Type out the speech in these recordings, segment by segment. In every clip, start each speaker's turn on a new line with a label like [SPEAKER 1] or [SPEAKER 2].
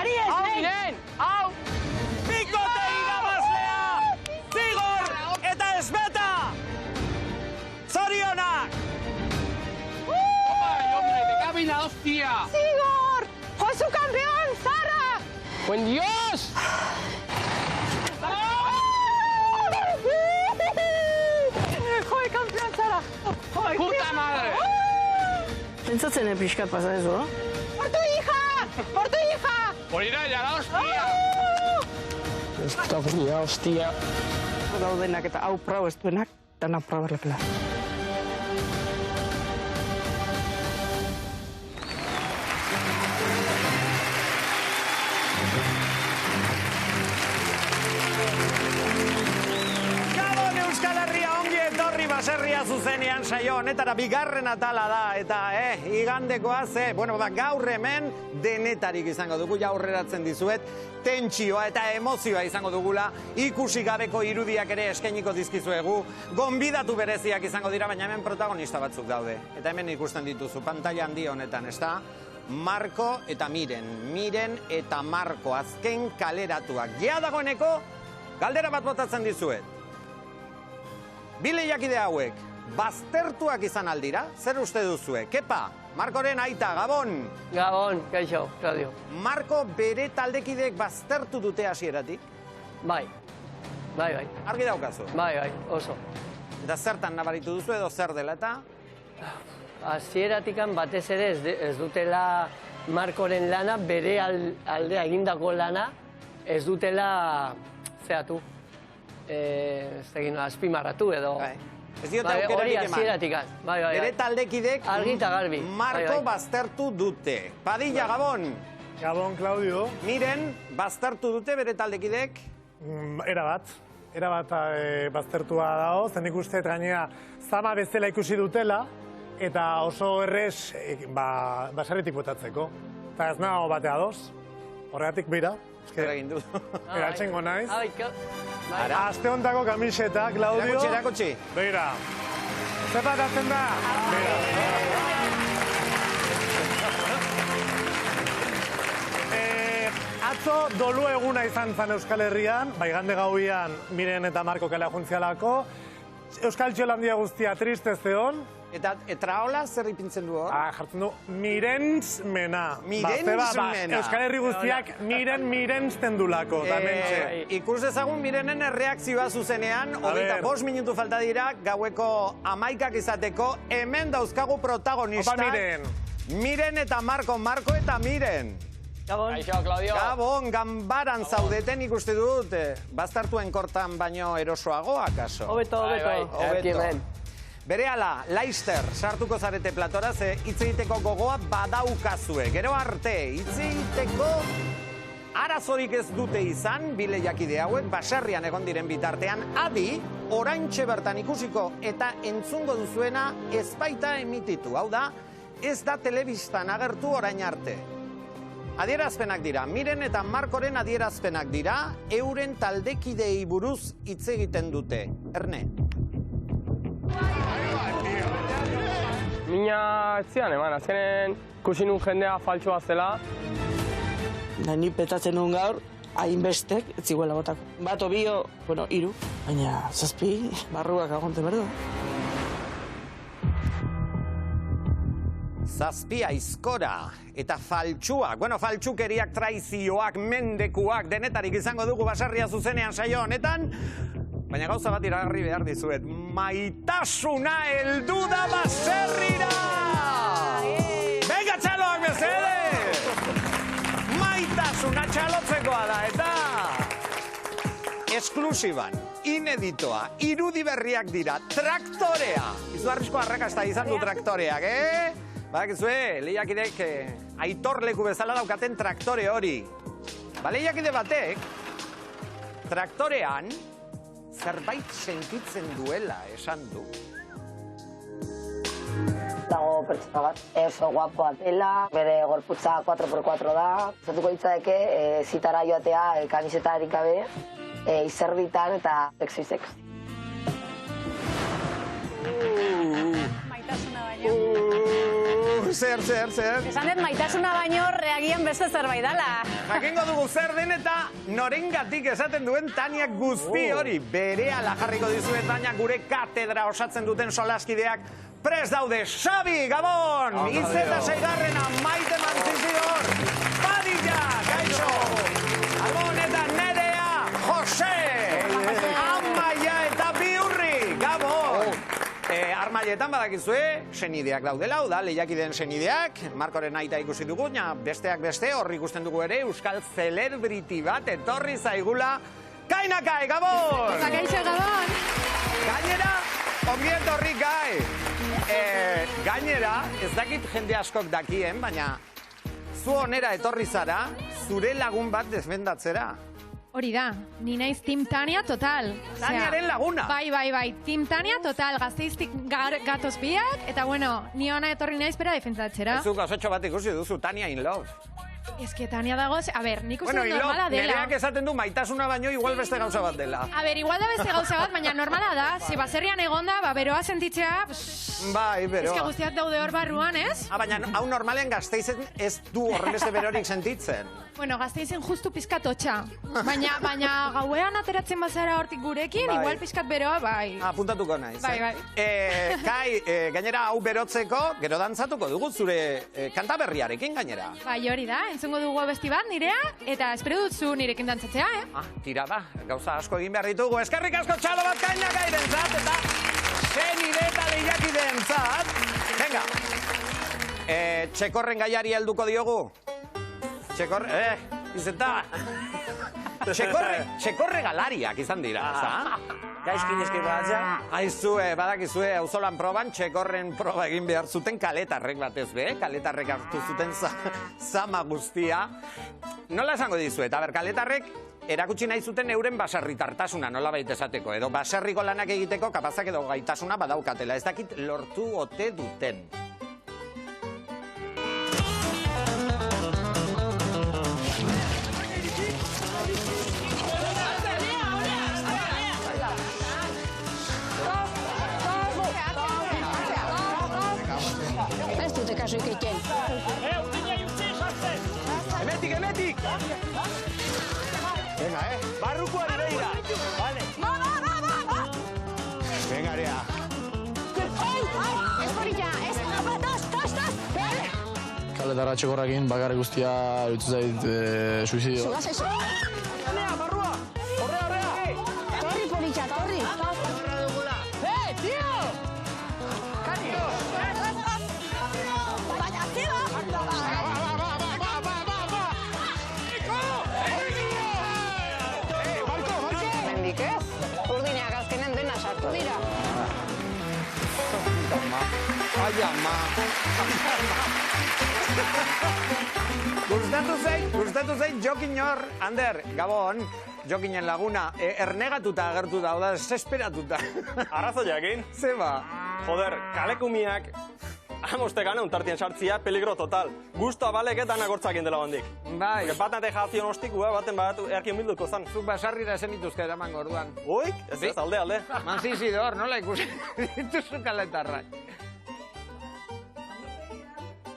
[SPEAKER 1] Ari ez,
[SPEAKER 2] Miren! Hau!
[SPEAKER 3] Bikote irabazlea! Zigor eta Esbeta! Zorionak!
[SPEAKER 2] ¡Ay, hombre, te cabe la hostia!
[SPEAKER 1] Zigor! Josu campeón, Zara!
[SPEAKER 2] ¡Buen Dios!
[SPEAKER 1] Joi, campeón, Zara!
[SPEAKER 2] ¡Puta madre!
[SPEAKER 1] Pentsatzen pixkat pasa ez, no? Por tu hija! Por tu hija!
[SPEAKER 2] ¡Por ir allá, la hostia!
[SPEAKER 4] Esta fría, hostia.
[SPEAKER 1] Daudenak eta hau prau ez duenak, dana prau berlepela.
[SPEAKER 3] Gabon Euskal Herria, ongi etorri baserria zuzenean saio honetara bigarren atala da, eta igandekoa gaur hemen denetarik izango dugu, aurreratzen dizuet, tentsioa eta emozioa izango dugula, ikusi gabeko irudiak ere eskainiko dizkizuegu, gonbidatu bereziak izango dira, baina hemen protagonista batzuk daude. Eta hemen ikusten dituzu, pantalla handi honetan, ezta? Marko eta Miren eta Marko, azken kaleratuak. Gea dagoeneko, galdera bat botatzen dizuet. Bi lehiakide hauek, baztertuak izan aldira, zer uste duzue? Kepa, Markoren aita, Gabon!
[SPEAKER 5] Gabon, kaixo, Claudio.
[SPEAKER 3] Marko bere taldekidek baztertu dute hasieratik?
[SPEAKER 5] Bai.
[SPEAKER 3] Argi daukazu.
[SPEAKER 5] Bai, oso.
[SPEAKER 3] Eta zertan nabaritu duzu edo zer dela eta?
[SPEAKER 5] Hasieratikan batez ere ez dutela Markoren lana, bere aldea egindako lana, ez dutela zehatu. Azpimarratu edo.
[SPEAKER 3] Ez diote aukerarik
[SPEAKER 5] hori
[SPEAKER 3] eman.
[SPEAKER 5] hasieratikan. Bai.
[SPEAKER 3] Bere taldekidek
[SPEAKER 5] argi eta garbi.
[SPEAKER 3] Marko baztertu dute. Padilla, Gabon!
[SPEAKER 6] Gabon, Claudio.
[SPEAKER 3] Miren, baztertu dute bere taldekidek?
[SPEAKER 6] Erabat baztertua dago, zen ikusteet gainea zama bezala ikusi dutela, eta oso errez basaretik botatzeko. Eta ez nago bate ados, horregatik bira.
[SPEAKER 3] Zer egin du.
[SPEAKER 6] Eratxengo naiz.
[SPEAKER 3] Ara.
[SPEAKER 6] Aste hontako kamiseta, Claudio.
[SPEAKER 3] Erakutsi.
[SPEAKER 6] Beira. Zer bat atzen da? Beira. Atzo dolu eguna izan zen Euskal Herrian, igande gauian Miren eta Marko kalea juntzialako. Euskal Txolandia guztia triste zeon.
[SPEAKER 3] Eta traola zer ipintzen du hor?
[SPEAKER 6] Jartzen du Mirensmena.
[SPEAKER 3] Mirensmena.
[SPEAKER 6] Euskal Herri guztiak mirensten dulako.
[SPEAKER 3] Ikus dezagun Mirenen erreakzioa zuzenean, 25 minutu falta dira, gaueko 11 izateko, hemen dauzkagu protagonistak.
[SPEAKER 6] Opa, Miren.
[SPEAKER 3] Miren eta Marko eta Miren.
[SPEAKER 5] Gabon.
[SPEAKER 2] Kaixo, Claudio.
[SPEAKER 3] Gabon, ganbaran zaudeten ikuste dut, baztertuen kortan baino erosoago, akaso?
[SPEAKER 5] Hobeto.
[SPEAKER 3] Berehala, Leicester sartuko zarete platora, ze hitz egiteko gogoa badaukazue. Gero arte, hitz egiteko arazorik ez dute izan, bi lehiakide hauek, baserrian egon diren bitartean, adi, oraintxe bertan ikusiko eta entzungo duzuena ez baita emititu. Hau da, ez da telebistan agertu orain arte. Adierazpenak dira, Miren eta Markoren adierazpenak dira, euren taldekidei buruz hitz egiten dute. Erne?
[SPEAKER 2] Mina etzian, azkenen ikusi nun jendea faltsua zela.
[SPEAKER 1] Ni petatzen nun gaur, hainbestek, ez ziguela botako. Bat obio, 3, baina 7 barruak agonte berdu.
[SPEAKER 3] 7 aizkora eta faltsuak, faltsukeriak, traizioak, mendekuak, denetarik izango dugu baserria zuzenean saio honetan, baina gauza bat iragarri behar dizuet, maitasuna heldu da baserrira! Venga, txaloak bezede! Maitasuna txalotzekoa da, eta esklusiban, ineditoa, irudi berriak dira, traktorea! Izugarrizko arrakasta izan du traktoreak, Badakizue, lehiakidek aitorleku bezala daukaten traktore hori. Lehiakide batek, traktorean, zerbait sentitzen duela esan du.
[SPEAKER 7] Dago pertsona bat, oso guapoa dela, bere gorputza 4x4 da. Zatuko ditzadeke, zitara joatea, kamisetarik gabe, izerditan eta sexy.
[SPEAKER 3] Zer?
[SPEAKER 8] Esan dut maitasuna baino reagian beste zerbait dala.
[SPEAKER 3] Jakingo dugu zer den eta norengatik esaten duen Tania guzti hori. Berehala jarriko dizuet Tania gure katedra osatzen duten solaskideak prest daude. Xabi, Gabon! Izeta seigarrena, Maite Mantzizidor, Padilla, Kaixo, Gabon eta Nerea, Jose, Amaia eta Biurri, Gabon! Armailetan badakizue, senideak daudela, da, lehiakideen senideak, Markoren aita ikusi dugu, besteak beste, horri ikusten dugu ere, euskal celebrity bat etorri zaigula, Kainakai, Gabon!
[SPEAKER 8] Kaixo, Gabon!
[SPEAKER 3] Gainera, ongiet horri Kai! Gainera, ez dakit jende askok dakien, baina zu onera etorri zara, zure lagun bat desbendatzera.
[SPEAKER 9] Hori da, ni naiz Team Tania total.
[SPEAKER 3] Taniaren laguna.
[SPEAKER 9] Bai, Team Tania total, Gasteiztik gatoz biak, eta bueno, ni ona etorri naiz bera defentsatzera.
[SPEAKER 3] Ez du gauzotxo bat ikusi duzu, Tania in love.
[SPEAKER 9] Ez que Tania dagoz, a ber, nik uste
[SPEAKER 3] Bueno,
[SPEAKER 9] normala dela.
[SPEAKER 3] Nereak esaten du maitasuna baino igual beste gauza bat dela.
[SPEAKER 9] A ber, igual da beste gauza bat, baina normala da, ze baserrian egonda, beroa sentitzea,
[SPEAKER 3] Bai, beroa.
[SPEAKER 9] Ez que guztiak daude hor barruan, ez?
[SPEAKER 3] Baina hau normalen Gasteizen ez du horrenbeste berorik sentitzen.
[SPEAKER 9] Bueno, Gasteizen justu pizkatotxa. Baina gauean ateratzen bazara hortik gurekin, igual pizkat beroa, bai.
[SPEAKER 3] Apuntatuko naiz.
[SPEAKER 9] Bai.
[SPEAKER 3] Kai, gainera hau berotzeko, gero dantzatuko dugu zure kanta berriarekin gainera.
[SPEAKER 9] Bai, hori da, entzungo dugu abesti bat nirea, eta espero dut zu nirekin dantzatzea,
[SPEAKER 3] Tira da, gauza asko egin behar ditugu. Eskerrik asko txalo bat Kainakairentzat, eta senide eta lehiakideentzat. Venga, txekorren gaiari helduko diogu. Izeta. Txekorre galariak izan dira,
[SPEAKER 5] Gaizkin eski batzea.
[SPEAKER 3] Aizue, badakizue, auzolan proban, txekorren proba egin behar zuten kaletarrek batez be, kaletarrek hartu zuten zama guztia. Nola esango dizuet, kaletarrek erakutsi nahi zuten euren baserritartasuna, nola baita esateko, edo baserriko lanak egiteko kapazak edo gaitasuna badaukatela, ez dakit lortu ote duten.
[SPEAKER 8] Ez dute kasu ikeiten.
[SPEAKER 3] Emetik! Venga, barrukoari behira. Vale. Venga, area.
[SPEAKER 8] Ez borila, ez. Dos.
[SPEAKER 4] Kaletarra txekorrakin bakarrik guztia dutzu zait suizidio.
[SPEAKER 8] Zugaz ez.
[SPEAKER 3] Barrua! Horrea!
[SPEAKER 8] Torri politxa, torri.
[SPEAKER 3] Tio!
[SPEAKER 7] Mendik ez? Urdineak azkenen dena sartu dira.
[SPEAKER 3] Ai, ama! Gustatu zait Jokin hor, Ander, Gabon, Jokinen laguna, ernegatuta agertu da, oda, desesperatuta.
[SPEAKER 2] Arrazoiakin?
[SPEAKER 3] Zeba.
[SPEAKER 2] Joder, kalekumiak amostekan untartien sartzia peligro total. Gusto abaleketan agortzakin dela bandik.
[SPEAKER 3] Bai.
[SPEAKER 2] Batate jazion ostikua baten bat erkin bilduko zan.
[SPEAKER 3] Zuk basarrira esen dituzke eraman gorduan.
[SPEAKER 2] Oik? Ez, alde.
[SPEAKER 3] Manzizidor, nola ikusi dituzu kaletarrak.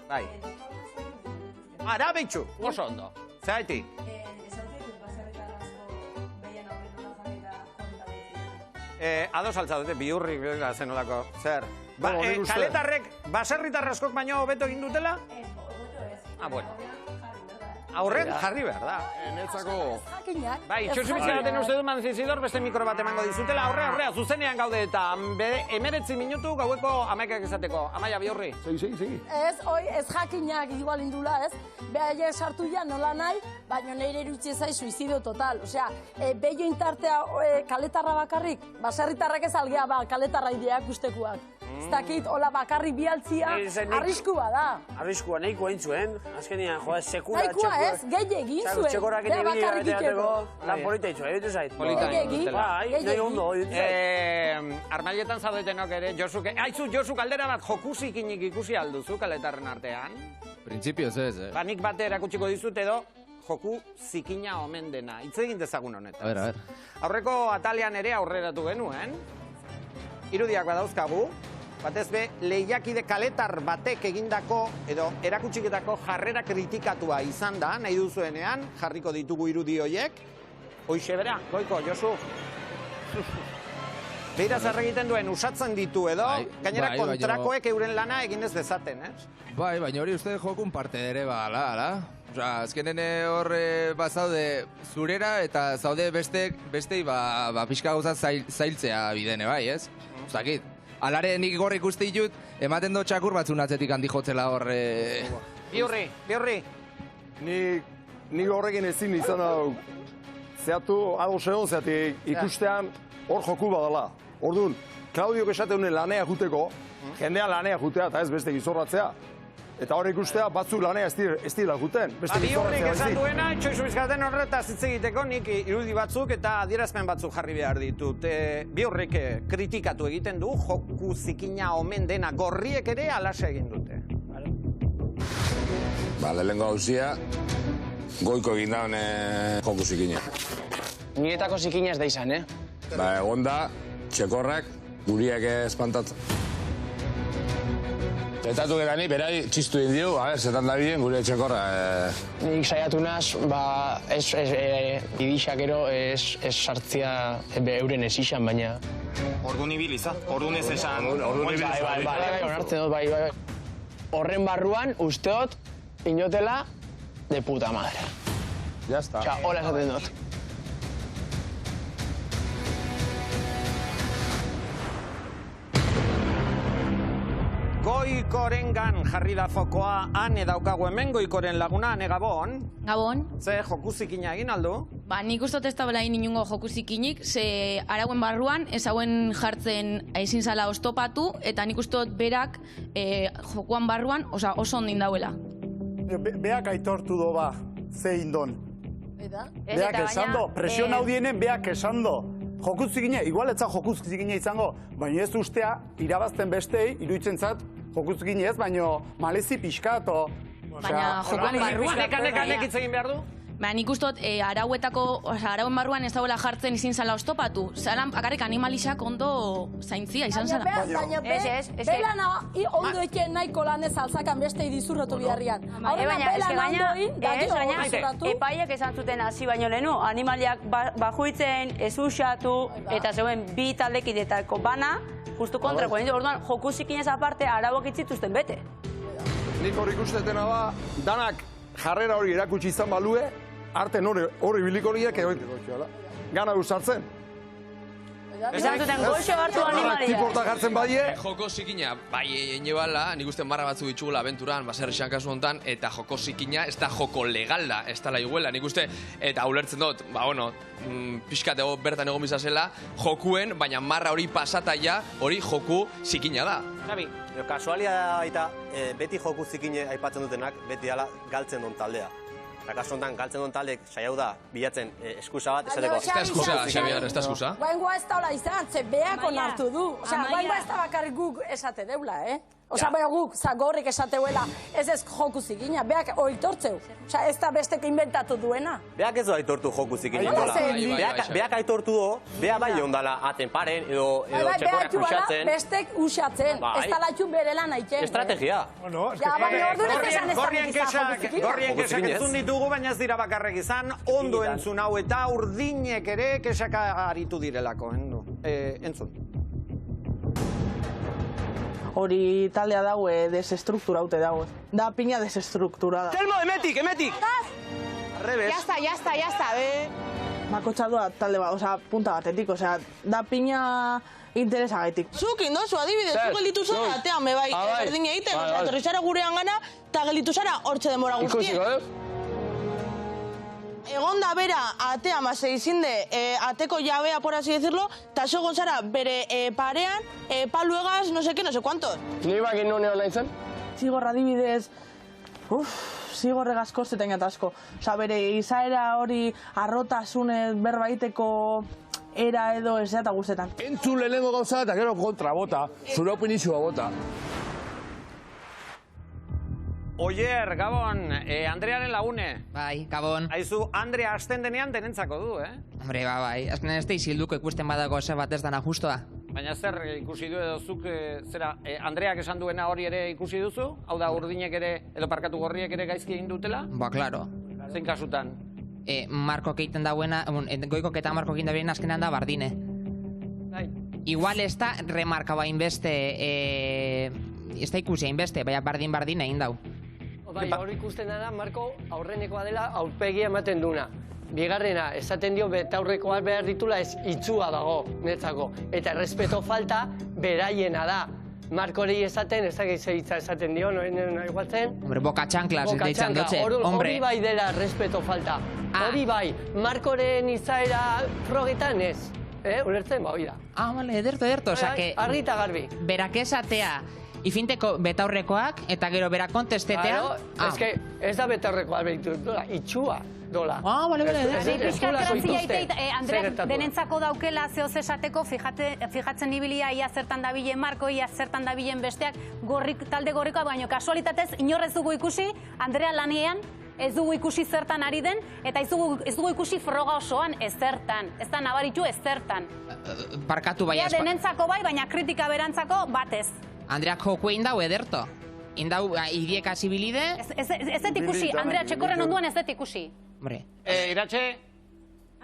[SPEAKER 3] Bai. Arabitxu, oso ondo. Zaitik. Ados altzadete, Biurri zenolako, zer? Kaletarrek, baserritarraskok baino hobeto egin dutela? Bueno. Aurren jarri behar da.
[SPEAKER 4] Netzako...
[SPEAKER 3] Bai, txosibitzeaten uste du Manzizidor, beste mikro bat emango dizutela, aurrea, zuzenean gaude eta 19 minutu gaueko 11 izateko. Amaia, Biurri.
[SPEAKER 4] Segi.
[SPEAKER 10] Ez jakinak igual indula, ez? Beha sartu ja nola nahi, baina nire irutzi ezai suizidio total. Osea, beho intartea kaletarra bakarrik, baserritarrak ez algea kaletarra ideak ustekuak. Ez dakit, hola bakarrik bialtzia, arriskua da.
[SPEAKER 5] Arriskua nahikoa intzuen, azkenian, sekula
[SPEAKER 10] nahikoa ez, gehi egin zuen.
[SPEAKER 5] Txekorrak ere
[SPEAKER 10] bakarrik ikeko.
[SPEAKER 5] Lan polita intzuen, egitu zait.
[SPEAKER 10] Gehi
[SPEAKER 5] nahi ondo,
[SPEAKER 3] Armailetan zaudetenok ere, Josuke... Aizu, Josuk, aldera bat, jokuzikinik ikusi alduzu kaletarren artean?
[SPEAKER 11] Printzipioz ez,
[SPEAKER 3] Nik bate erakutsiko dizut edo, joku zikina omen dena. Itz egin dezagun honetan.
[SPEAKER 11] A ber.
[SPEAKER 3] Aurreko atalean ere aurreratu genuen. Irudiak badauzkagu. batez be, lehiakide kaletar batek egindako edo erakutsiketako jarrera kritikatua izan da, nahi duzuenean, jarriko ditugu irudi horiek. Hoixe bera, Goiko, Josu. Beira zer egiten duen, usatzen ditu edo, gainera kontrakoek euren lana egin ez dezaten,
[SPEAKER 11] Bai, baina hori uste jokun parte ere ala. Osa, azkenen hor bazaude zurera eta zaude bestei pixka gauza zailtzea bidene, bai, ez? Osakit, alare nik gorrik uste ditut, ematen do txakur batzun atzetik handi jotzela hor...
[SPEAKER 3] Biurri.
[SPEAKER 12] Nik horrekin ezin izan hau zehatu adoseo, zeatik ikustean hor joku badala. Orduan, Klaudiok esaten lanea juteko, jendea lanea jutea eta ez beste gizorratzea. Eta hor ikustea batzu lanea ez dira juten.
[SPEAKER 3] Biurrik esan duena, Txoizu Bizkarten horretaz hitz egiteko nik irudi batzuk eta adierazpen batzuk jarri behar ditut. Biurrik kritikatu egiten du, joku zikina omen dena gorriek ere alasa egin dute.
[SPEAKER 13] Lehenengo gauzia, Goiko egin dauen joku zikina.
[SPEAKER 5] Niretako zikina ez da izan,
[SPEAKER 13] Egon da, txekorrak, guriak espantatzen. Zetatu gerani, berai txistu indiu, zetan da bilen gure txekorra.
[SPEAKER 5] Nik saiatu naz, idixakero ez sartzia euren ez izan, baina...
[SPEAKER 14] Orduan ibiliza, orduan ez esan...
[SPEAKER 5] Bai. Horren barruan, usteot, inotela de puta madre.
[SPEAKER 12] Ya está.
[SPEAKER 5] Osa, hola esaten dut.
[SPEAKER 3] Goikorengan jarri da fokoa, ane daukagu hemen Goikoren laguna, ane Gabon.
[SPEAKER 15] Gabon.
[SPEAKER 3] Ze joku zikina egin aldu?
[SPEAKER 15] Nik ustot ez da bela inungo joku zikinik, ze arauen barruan ez hauen jartzen ezin zala oztopatu, eta nik ustot berak jokuan barruan oso ondin dauela.
[SPEAKER 16] Beak aitortu do ba, ze indon. Beak esan do, presion audienen beak esan do. Jokuz zikina, igual etza jokuz zikina izango, baina ez ustea irabazten bestei, iruditzen zat, jokuz zikina ez, baina malezi pixkat,
[SPEAKER 15] baina jokuan barruan...
[SPEAKER 3] Nekanek hitz egin behar du?
[SPEAKER 15] Nik ustot arauen barruan ez dauela jartzen izin zala oztopatu. Zalan, akarrik animalixak ondo zaintzia izan zala.
[SPEAKER 10] Baina belana ondo eken nahiko lanez alzakan beste idizurrotu biharrian.
[SPEAKER 17] Baina, epaiak esan zuten hasi baino lehenu, animaliak bajuitzen, ez usatu, eta zeuen bi taldekidetako bana, justu kontrako. Orduan, joku zikinez aparte, arauak itzituzten bete.
[SPEAKER 12] Nik hor ikustetena ba, danak jarrera hori erakutsi izan balue, arten hori biliko horiek gana usartzen.
[SPEAKER 17] Esan zuten goxo hartu animalia.
[SPEAKER 12] Tiporta jartzen badie.
[SPEAKER 11] Joko zikina, bai egin bala, nik uste marra batzu ditugula abenturan, baserri kasu honetan, eta joko zikina ez da joko legal da, ez da laiguela, nik uste, eta ulertzen dut, pixkat bertan egon bizazela, jokuen, baina marra hori pasataia, hori joku zikina da.
[SPEAKER 2] Gabi, kasualia eta beti joku zikine aipatzen dutenak, beti ala galtzen duen taldea. Eta kasu honetan galtzen duen taldeek saiau da bilatzen eskusa bat, esateko.
[SPEAKER 11] Ez da eskusa, Xabier, ez da eskusa.
[SPEAKER 10] Guaingoa ez da hola izan, ze beak onartu du. Guaingoa ez da bakarrik guk esate deula, Osa, baina guk, gorrik esateuela, ez joku zikina, beak oitortzeu. Osa, ez da bestek inventatu duena.
[SPEAKER 2] Beak ez du aitortu joku zikina. Beak aitortu du, bea bai ondala aten paren, edo txekorrak usatzen.
[SPEAKER 10] Bestek usatzen, ez da latxun bere lan aiken.
[SPEAKER 2] Estrategia.
[SPEAKER 3] Gorrien kesak entzun ditugu, baina ez dira bakarrek izan, ondo entzun hau eta urdinek ere kesaka aritu direlako. Entzun.
[SPEAKER 1] Hori taldea daue desestrukturaute dago. Da piña desestrukturada.
[SPEAKER 2] Telmo, emetik! Arrebes.
[SPEAKER 1] Ya está, Bakotxa doa talde bat, punta batetik, da piña interesagaitik. Zuk indozu, adibidez, zuk gelitu zara atean, bai, berdin egiten, torrizara gurean gana, eta gelitu zara hortxe demora guztien. Egon da bera atea mase izinde ateko jabea, por así decirlo, eta segon zara bere parean, paluegaz, no sé cuántos.
[SPEAKER 5] Ni bakin nune hona izan?
[SPEAKER 1] Zigorra adibidez, zigorregaz kostetan asko. Bere izaera hori arrotasunez berbaiteko era edo ez eta guztetan.
[SPEAKER 12] Entzun lehenengo gauza eta gero kontra bota, zure opinizua bota.
[SPEAKER 3] Oier, Gabon, Andrearen lagune.
[SPEAKER 18] Bai, Gabon.
[SPEAKER 3] Aizu, Andrea hasten denean denentzako du,
[SPEAKER 18] Hombre, bai, azkenean ez da izilduko ikusten badago ze bat ez dana justoa.
[SPEAKER 3] Baina zer ikusi du edo zuk, zera, Andreak esan duena hori ere ikusi duzu? Hau da, urdinek ere, edo parkatu gorriek ere gaizki egin dutela?
[SPEAKER 18] Ba, klaro.
[SPEAKER 3] Zein kasutan?
[SPEAKER 18] Markok egiten dauena, Goikok eta Markok egiten dauena azkenean da Bardine. Igual ez da remarka bain beste, ez da ikusi hainbeste, baina Bardin egin dau.
[SPEAKER 5] Bai, hor ikusten da, Marko aurrenekoa dela aurpegia ematen duna. Bigarrena, esaten dio betaurrekoa behar ditula ez itxua dago, netzako. Eta errespeto falta beraiena da. Markori esaten, ez dakit zeitza esaten dio, noen igualtzen.
[SPEAKER 18] Hombre, boka txanklas ez deitzan dutxe, hombre.
[SPEAKER 5] Hori bai dela respeto falta. Hori bai, Markoren izaera frogetan ez. Ulertzen, ba, hori da.
[SPEAKER 18] Vale, ederto, osake...
[SPEAKER 5] Argi eta garbi.
[SPEAKER 18] Berak esatea, ifinteko betaurrekoak, eta gero berak kontestetea...
[SPEAKER 5] Ez que ez da betaurrekoa behitu, itxua. Dola.
[SPEAKER 18] Bale,
[SPEAKER 8] Andreak denentzako daukela zehoz esateko, fijatzen ibilia ia zertan dabilen Marko, ia zertan dabilen besteak, talde gorrikoa, baina kasualitatez, inorrez dugu ikusi, Andrea lanean, ez dugu ikusi zertan ari den, eta ez dugu ikusi froga osoan ez zertan. Ez da nabaritu ez zertan.
[SPEAKER 18] Parkatu bai.
[SPEAKER 8] Denentzako bai, baina kritika berantzako batez.
[SPEAKER 18] Andreak joku egin dau ederto. Indau, idiek azibilide?
[SPEAKER 8] Ez dut ikusi, Andrea txekorren onduan ez dut ikusi.
[SPEAKER 3] Iratxe?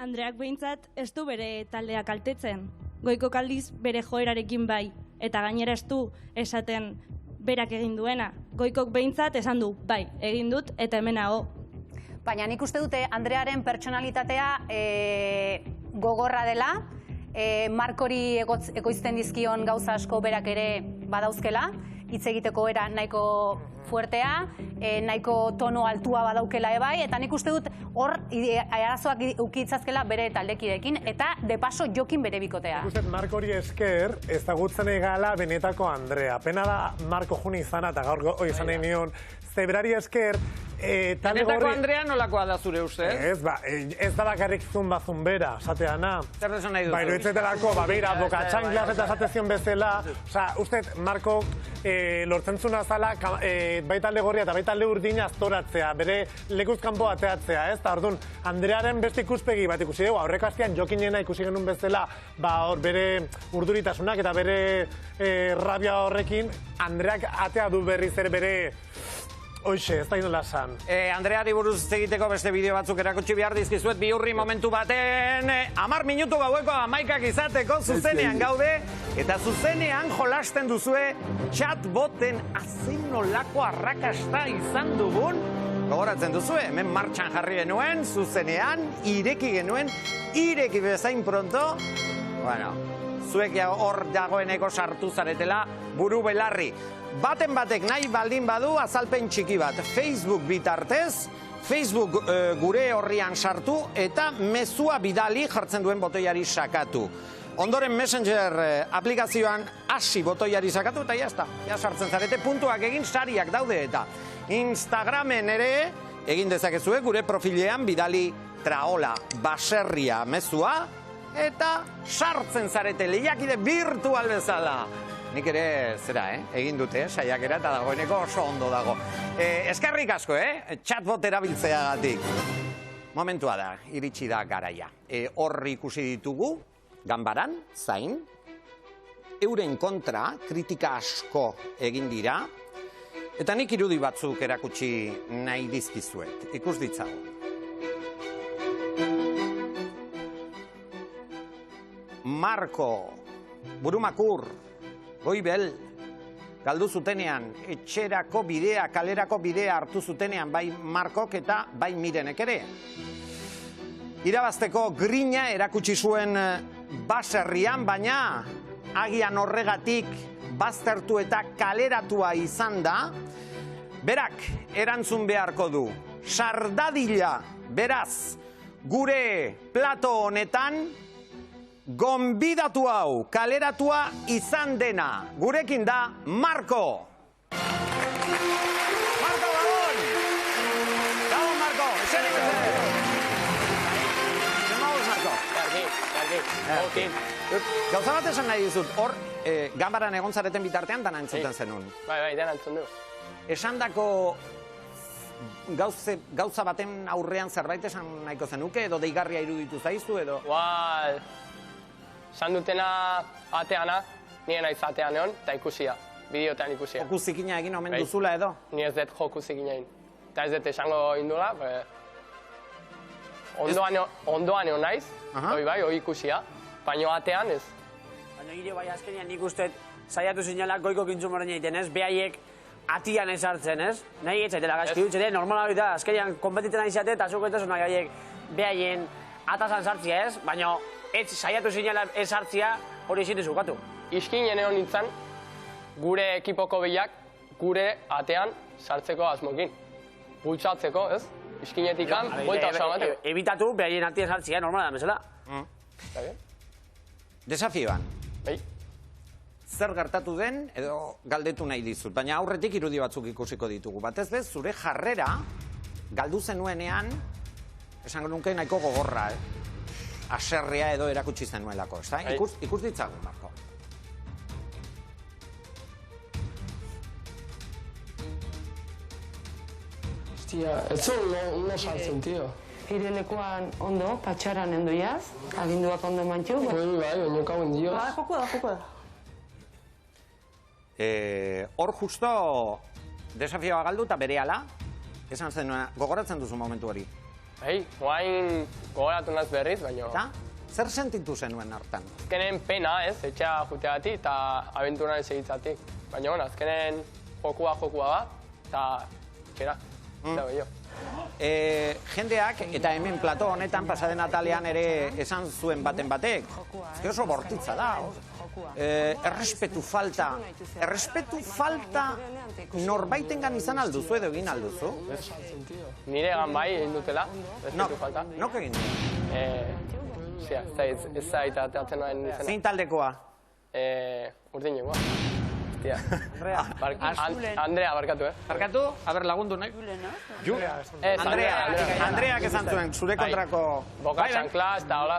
[SPEAKER 19] Andreak behintzat ez du bere taldea kaltetzen. Goiko kaldiz bere joerarekin bai. Eta gainera ez du esaten berak egin duena. Goikok behintzat esan du, bai, egin dut eta hemenago.
[SPEAKER 8] Baina nik uste dute Andrearen pertsonalitatea gogorra dela, Markori ekoizten dizkion gauza asko berak ere badauzkela, hitz egiteko era nahiko fuertea, nahiko tono altua badaukela ebai, eta nik uste dut hor arazoak ukitzazkela bere taldekidekin, eta de paso jokin bere bikotea.
[SPEAKER 6] Nik uste Markori esker ezagutzen egala benetako Andrea. Pena da Marko juni izana eta gaur izan egin nion, zeberari esker...
[SPEAKER 3] Benetako Andrea nolakoa da zure uste?
[SPEAKER 6] Ez da bakarrik zun bera, esateana.
[SPEAKER 3] Zer desan nahi duzu?
[SPEAKER 6] Bairu itzetelako, beira, boka txanklaz eta esatezion bezala. Uste, Marko lortzen zuna zala, bai talde gorria eta bai talde urdina aztoratzea, bere lekuzkanpo ateatzea, ez? Eta orduan, Andrearen beste ikuspegi bat ikusi dugu, aurreko astean jokinena ikusi genuen bezala, bere urduritasunak eta bere rabia horrekin, Andreak atea du berriz ere bere... Hoxe, ez da inola san.
[SPEAKER 3] Andreari buruz egiteko beste bideo batzuk erakutsi behar dizkizuet, Bihurri momentu baten 10 minutu gaueko 11 izateko zuzenean gaude, eta zuzenean jolasten duzue chatboten azinolako arrakasta izan dugun. Gogoratzen duzue, hemen martxan jarri genuen, zuzenean, ireki bezain pronto. Bueno, zuek hor dagoeneko sartu zaretela buru belarri. Batek nahi baldin badu azalpen txiki bat. Facebook bitartez, Facebook gure horrian sartu eta mezua bidali jartzen duen botoiari sakatu. Ondoren Messenger aplikazioan hasi botoiari sakatu eta jazta. Ja sartzen zarete, puntuak egin sariak daude eta. Instagramen ere egin dezakezue gure profilean bidali traola baserria mezua eta sartzen zarete lehiakide virtual bezala. Nik ere, egin dute, saiakera eta dagoeneko oso ondo dago. Eskerrik asko, chatbot erabiltzeagatik. Momentua da, iritsi da garaia. Horri ikusi ditugu, ganbaran, zain, euren kontra kritika asko egin dira, eta nik irudi batzuk erakutsi nahi dizkizuet. Ikus ditzago. Marko, Burumakur, Goibel, galdu zutenean, etxerako bidea, kalerako bidea hartu zutenean, bai Markok eta bai Mirenek ere. Irabazteko grina erakutsi zuen baserrian, baina agian horregatik baztertu eta kaleratua izan da, berak erantzun beharko du. Sardadila, beraz, gure plato honetan, gonbidatu hau, kaleratua izan dena. Gurekin da, Marko. Marko, Gabon! Gabon, Marko! Eseri bezala! Zemagos, Marko? Garbi. Gauza bat esan nahi dizut, hor, ganbaran egon zareten bitartean dana entzuten zenun.
[SPEAKER 5] Bai, dana entzun du.
[SPEAKER 3] Esan dako gauza baten aurrean zerbait esan nahiko zenuke, edo deigarria iruditu zaizu, edo...
[SPEAKER 5] Esan dutena ateana, nire naiz atean egon, eta ikusia, bideotean ikusia.
[SPEAKER 3] Joku zikina egin omen duzula edo?
[SPEAKER 5] Ni ez dut joku zikina egin. Eta ez dut esango indula, ondoan egon naiz, hoi bai, hoi ikusia, baina atean ez.
[SPEAKER 20] Baina gire bai azkenean nik uste saiatu zinela goiko kintzumoren egiten ez, behaiek atian esartzen ez, nahi etzaitela gaizki dut, normala hori da, azkenean konpetitzen nahi zate eta zuko etasun nahi haiek behaien atazan sartzia ez, baina ez saiatu zinela esartzia hori ezin dezukatu.
[SPEAKER 5] Iskinen egon nintzen, gure ekipoko behiak, gure atean sartzeko asmokin. Bultzatzeko, ez? Iskinetikan, buelta osa bateko.
[SPEAKER 20] Ebitatu behaien atian sartzia, normala da, mesela.
[SPEAKER 3] Desafioan. Zer gertatu den, edo galdetu nahi dizut, baina aurretik irudi batzuk ikusiko ditugu. Batez bez, zure jarrera, galdu zenuenean, esango nuke nahiko gogorra, aserria edo erakutsi zenuelako, ezta? Ikus ditzagun, Marko.
[SPEAKER 21] Hostia, ez zuen no saltzen, tío.
[SPEAKER 22] Irelekuan ondo, patxaran enduiaz, aginduak ondo mantxu.
[SPEAKER 21] Bai, baino kauen dioz.
[SPEAKER 1] Joko da.
[SPEAKER 3] Hor justo desafioa galdu eta berehala, esan zen, gogoratzen duzu momentu hori?
[SPEAKER 5] Guain gogoratu naz berriz, baina...
[SPEAKER 3] Eta? Zer sentitu zenuen hartan?
[SPEAKER 5] Azkenen pena ez, etxea juteagatik eta abenturan segitzatik. Baina, azkenen jokua da, eta txera, eta bello.
[SPEAKER 3] Jendeak, eta hemen plato honetan pasaden atalean ere esan zuen baten batek, ez oso bortitza da, errespetu falta norbaitengan izan alduzu edo egin alduzu?
[SPEAKER 5] Nire egan bai egin dutela, errespetu falta.
[SPEAKER 3] Nok egin du?
[SPEAKER 5] Ez zaita ateatzen noen izena.
[SPEAKER 3] Zein taldekoa?
[SPEAKER 5] Urdinekoa. Andrea, barkatu,
[SPEAKER 3] Barkatu? Aber, lagundu nahi? Andreak esan zuen, zure kontrako...
[SPEAKER 5] Boka txanklas, eta hola...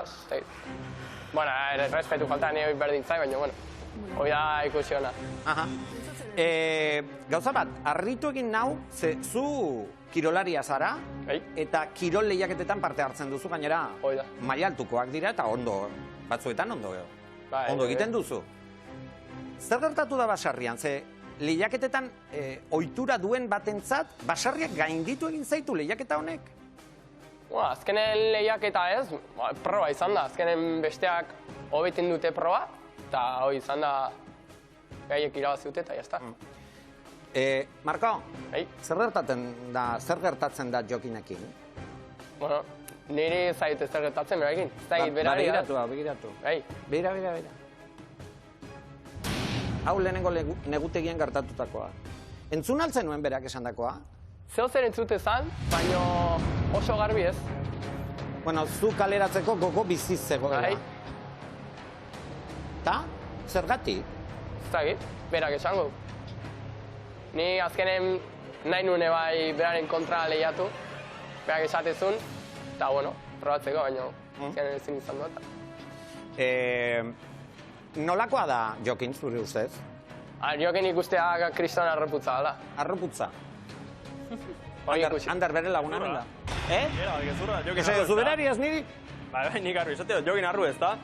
[SPEAKER 5] Bueno, respetu falta nire hori berdintzai, baina, bueno, hori da ikusi hona.
[SPEAKER 3] Gauza bat, harritu egin nau, ze zu kirolaria zara, eta kirol lehiaketetan parte hartzen duzu, gainera maila altukoak dira, eta ondo, batzuetan ondo egiten duzu. Zer gertatu da basarrian, ze lehiaketetan ohitura duen batentzat, basarriak gainditu egin zaitu lehiaketa honek?
[SPEAKER 5] Azkenen lehiaketa ez, proba izan da, azkenen besteak hobetin dute proba, eta hori izan da gaiek irabazi dute, eta jazta.
[SPEAKER 3] Marko, zer gertatzen da jokinekin?
[SPEAKER 5] Bueno, niri zait zer gertatzen berarekin.
[SPEAKER 3] Begiratu. Begira. Hau lehenengo negutegien gertatutakoa. Entzun altzen nuen berak esandakoa?
[SPEAKER 5] Zeo zer entzute zan, baina oso garbi ez.
[SPEAKER 3] Bueno, zu kaleratzeko gogo biziz zegoela. Ta? Zergatik?
[SPEAKER 5] Zagit, berak esango. Ni azkenen nahi nune bai beraren kontra lehiatu, berak esatezun, eta bueno, probatzeko, baina azkenen ezin izan dut.
[SPEAKER 3] Nolakoa da Jokin, zure ustez?
[SPEAKER 5] Jokin ikustea kriston arroputza dela.
[SPEAKER 3] Arroputza? Ander bere laguna nela? Zu berari ez niri?
[SPEAKER 23] Bai, nik arru izateo, Jokin arru ez da.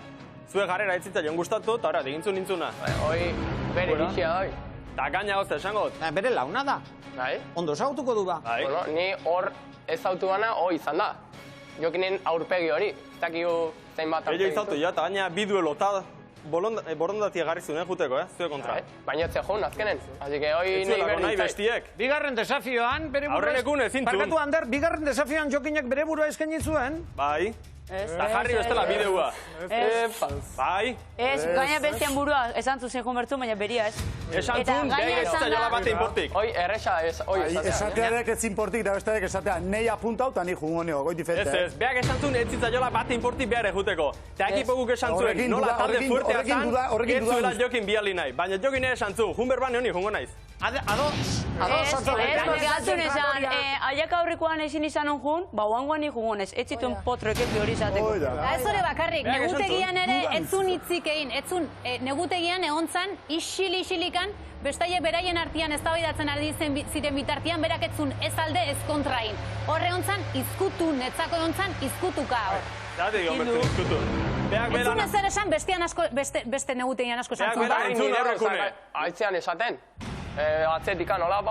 [SPEAKER 23] Zue jarrera ez zitza joan gustatu, eta ara, digintzun nintzuna.
[SPEAKER 5] Hoi, bere bitxia da.
[SPEAKER 23] Eta gaina gozta esangot.
[SPEAKER 3] Bere launa da?
[SPEAKER 5] Bai.
[SPEAKER 3] Ondo ezagutuko du ba?
[SPEAKER 5] Bueno, ni hor ezautu bana hoi izan da. Jokinen aurpegi hori. Ez dakigu zein bat aurpegi.
[SPEAKER 23] Ello izautu ja, eta gaina bidu elota borondatia garri zuen juteko, zue kontra.
[SPEAKER 5] Baina ez zehun, azkenen. Así que hoi
[SPEAKER 23] nahi bestiek.
[SPEAKER 3] Bigarren desafioan, bere burua...
[SPEAKER 23] Aurrenekun ezin tun.
[SPEAKER 3] Barkatu, Ander, bigarren desafioan Jokinek bere burua eskaini zuen?
[SPEAKER 23] Bai. Eta jarri bestela bideua. Bai.
[SPEAKER 17] Ez, gaina bestian burua, esan zuzen konbertu, baina beria ez.
[SPEAKER 23] Esan zuen, beha ez jola bate inportik.
[SPEAKER 5] Hoi, erresa, hoi esatea.
[SPEAKER 16] Esatearek ez inportik, da bestearek esatea, nei apuntau eta ni jungo nio, goi diferente.
[SPEAKER 23] Ez, beak esan zuen, ez zitzaiola bate inportik behar ejuteko. Eta ekipokuk esan zuen, nola talde fuertea zan, ez zuela Jokin biali nahi. Baina Jokin esan zu, jun berban honi jungo naiz.
[SPEAKER 3] Ados,
[SPEAKER 17] gatzun esan, aiak aurrikoan ezin izan honjun, oangoan ikungonez, ez zituen potroek ez hori izateko.
[SPEAKER 8] Ez hori bakarrik, negutegian ere etzun hitzik egin, etzun negutegian egontzan isilikan, bestaile beraien artian eztabaidatzen ari ziren bitartian, berak etzun ez alde ez kontrain. Horre ontzan izkutu, netzako ontzan izkutuka.
[SPEAKER 23] Zatik, hombre, diskutu.
[SPEAKER 8] Entzun ezer esan beste negutean asko esan zuen.
[SPEAKER 23] Beak entzun aurrekune.
[SPEAKER 5] Aitzean esaten. Atzetika nola,